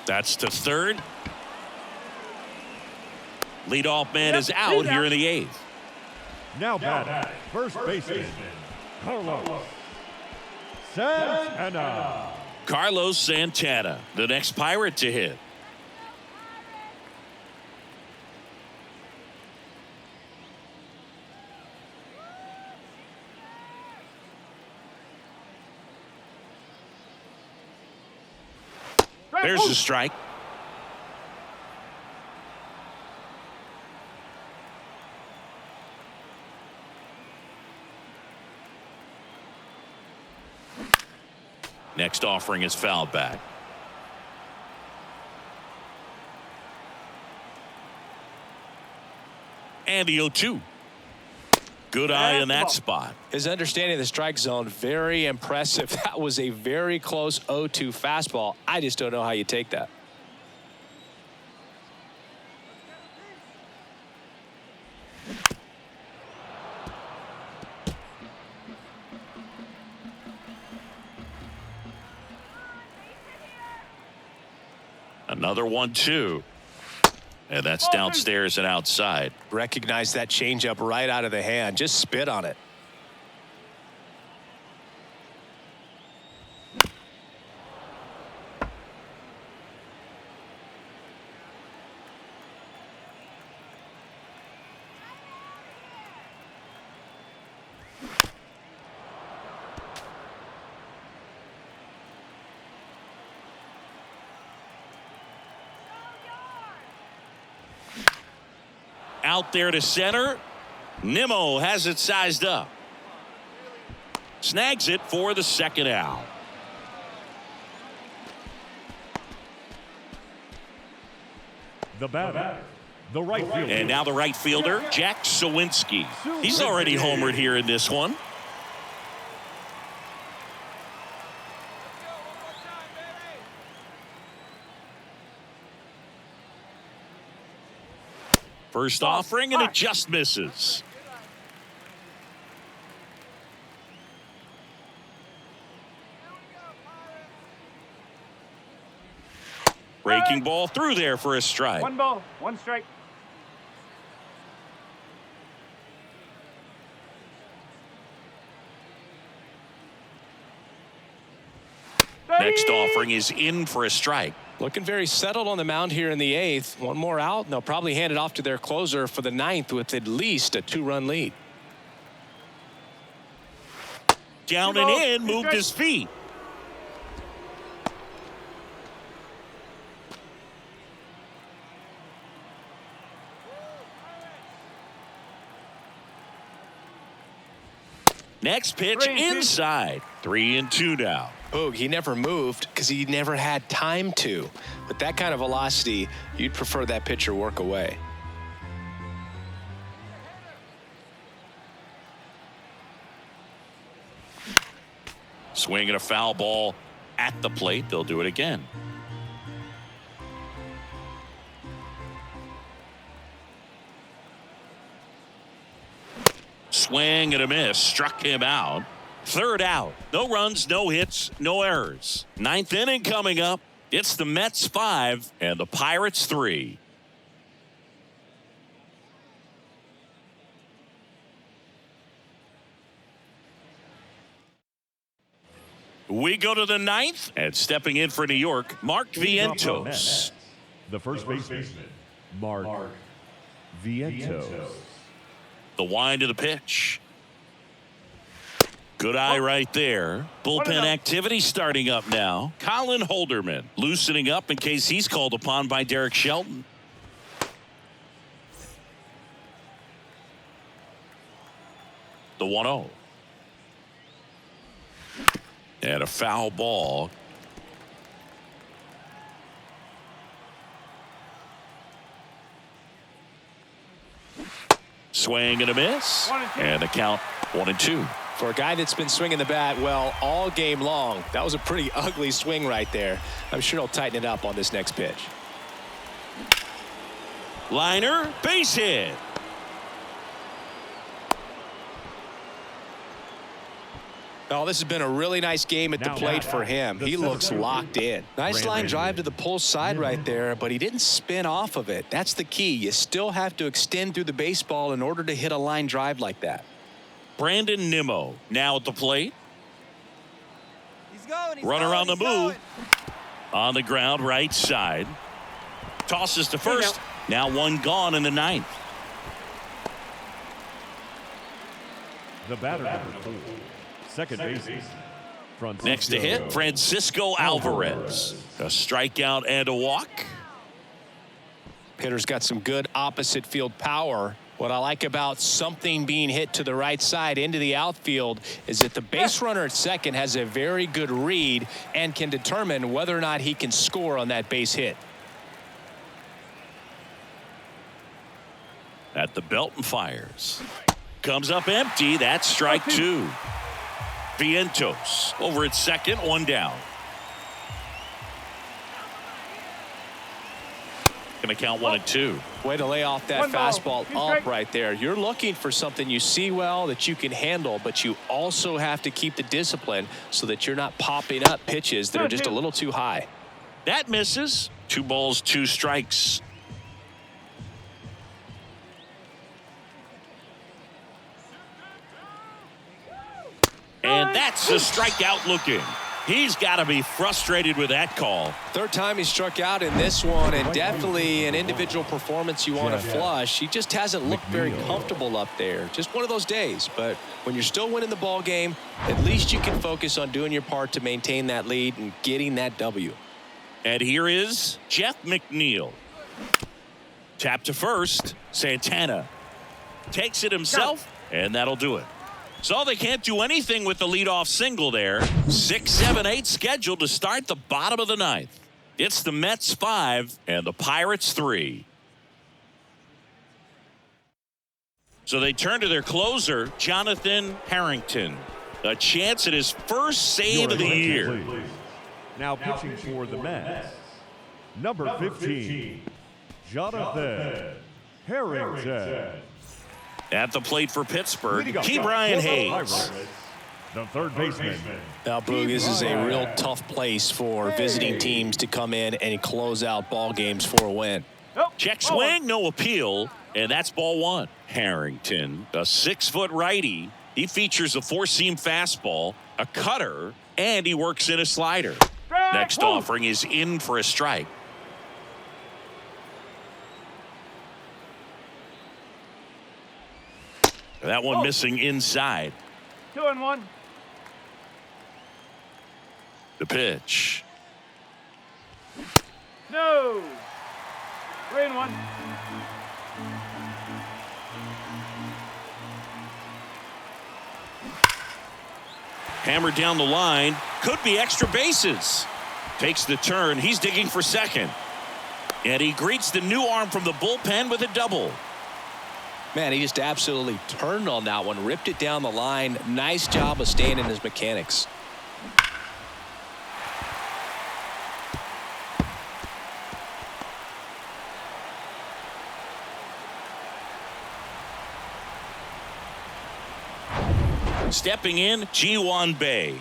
That's to third. Leadoff man is out here in the 8th. Now batting, first baseman, Carlos Santana. Carlos Santana, the next Pirate to hit. There's the strike. Next offering is fouled back. And the 0-2. Good eye in that spot. His understanding of the strike zone, very impressive. That was a very close 0-2 fastball. I just don't know how you take that. Another 1-2. And that's downstairs and outside. Recognize that changeup right out of the hand. Just spit on it. Out there to center. Nimmo has it sized up. Snags it for the second out. The batter, the right fielder. And now the right fielder, Jack Sawinski. He's already homered here in this one. First offering, and it just misses. Breaking ball through there for a strike. 1 ball, 1 strike. Next offering is in for a strike. Looking very settled on the mound here in the 8th. 1 more out, and they'll probably hand it off to their closer for the 9th with at least a 2-run lead. Down and in, moved his feet. Next pitch inside. 3-2 now. Boog, he never moved because he never had time to. With that kind of velocity, you'd prefer that pitcher work away. Swinging a foul ball at the plate. They'll do it again. Swing and a miss. Struck him out. 3rd out. No runs, no hits, no errors. 9th inning coming up. It's the Mets 5 and the Pirates 3. We go to the 9th, and stepping in for New York, Mark Vientos. The first baseman, Mark Vientos. The wind of the pitch. Good eye right there. Bullpen 1-0. activity starting up now. Colin Holderman loosening up in case he's called upon by Derek Shelton. The 1-0. And a foul ball. Swing and a miss. 1-2. And the count 1-2. For a guy that's been swinging the bat well all game long, that was a pretty ugly swing right there. I'm sure he'll tighten it up on this next pitch. Liner, base hit. Oh, this has been a really nice game at the Now plate back, for him. the He looks seventh locked in. Nice line drive to the pull side right there, but he didn't spin off of it. That's the key. You still have to extend through the baseball in order to hit a line drive like that. Brandon Nimmo now at the plate. Runner on the move. On the ground, right side. Tosses to first. Now one gone in the ninth. The batter, number 4, second baseman. Next to hit, Francisco Alvarez. A strikeout and a walk. Hitter's got some good opposite field power. What I like about something being hit to the right side into the outfield is that the base runner at second has a very good read and can determine whether or not he can score on that base hit. At the belt and fires. Comes up empty. That's strike 2. Vientos over at second, one down. Going to count 1-2. Way to lay off that One ball. fastball Two up strikes. right there. You're looking for something you see well that you can handle, but you also have to keep the discipline so that you're not popping up pitches that are just a little too high. That misses. 2 balls, 2 strikes. And that's a strikeout looking. He's got to be frustrated with that call. Third time he struck out in this one, and definitely an individual performance you want to flush. He just hasn't looked very comfortable up there. Just one of those days. But when you're still winning the ball game, at least you can focus on doing your part to maintain that lead and getting that W. And here is Jeff McNeil. Tap to first. Santana takes it himself, and that'll do it. So they can't do anything with the leadoff single there. 6, 7, 8 scheduled to start the bottom of the ninth. It's the Mets 5 and the Pirates 3. So they turn to their closer, Jonathan Harrington. A chance at his first save of the year. Now pitching for the Mets, number 15, Jonathan Harrington. At the plate for Pittsburgh, Key Brian Hayes. Pirates, the third baseman. Now, Boog, this is a real tough place for visiting teams to come in and close out ball games for a win. Check swing, no appeal, and that's ball 1. Harrington, a 6-foot righty. He features a 4-seam fastball, a cutter, and he works in a slider. Next offering is in for a strike. That one missing inside. 2-1. The pitch. No. 3-1. Hammered down the line. Could be extra bases. Takes the turn. He's digging for second. And he greets the new arm from the bullpen with a double. Man, he just absolutely turned on that one, ripped it down the line. Nice job of staying in his mechanics. Stepping in, Ji-Hwan Bae.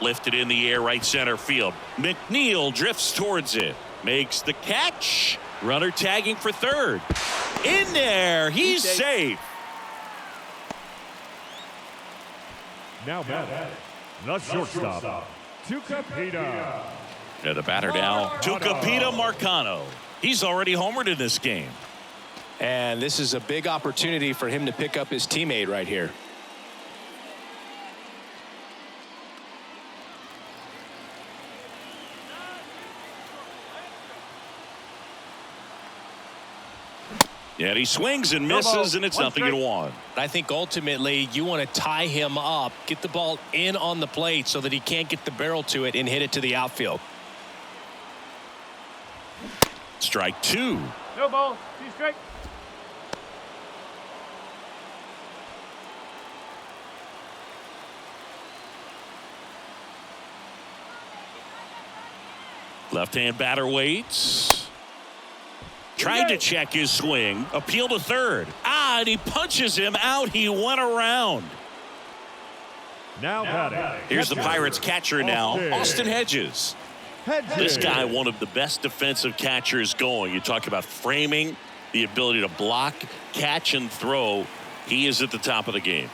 Lifted in the air, right center field. McNeil drifts towards it. Makes the catch. Runner tagging for third. In there. He's safe. Now batting, the shortstop, Tucupita. And the batter now, Tucupita Marcano. He's already homered in this game. And this is a big opportunity for him to pick up his teammate right here. And he swings and misses, and it's nothing in one. I think ultimately you want to tie him up, get the ball in on the plate so that he can't get the barrel to it and hit it to the outfield. Strike two. No ball. 2 strike. Left-hand batter waits. Tried to check his swing. Appeal to third. And he punches him out. He went around. Now batting. Here's the Pirates catcher now, Austin Hedges. Hedges. This guy, one of the best defensive catchers going. You talk about framing, the ability to block, catch, and throw. He is at the top of the game.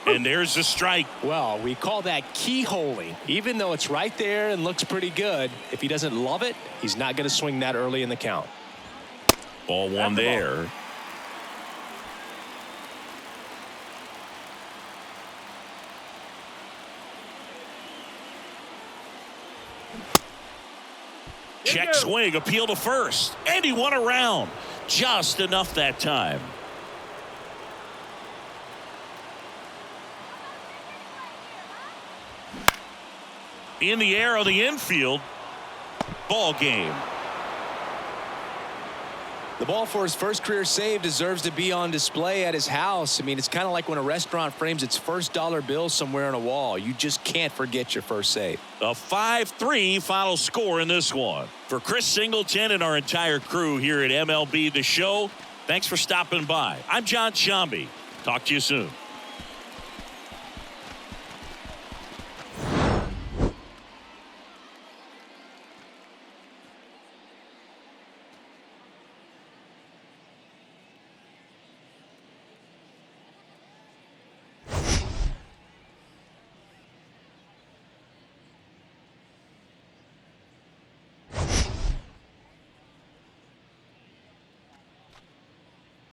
And there's the strike. Well, we call that keyholing. Even though it's right there and looks pretty good, if he doesn't love it, he's not going to swing that early in the count. Ball one there. Check swing, appeal to first. And he went around. Just enough that time. In the air on the infield. Ball game. The ball for his first career save deserves to be on display at his house. I mean, it's kind of like when a restaurant frames its first dollar bill somewhere on a wall. You just can't forget your first save. A 5-3 final score in this one. For Chris Singleton and our entire crew here at MLB The Show, thanks for stopping by. I'm John Shambi. Talk to you soon.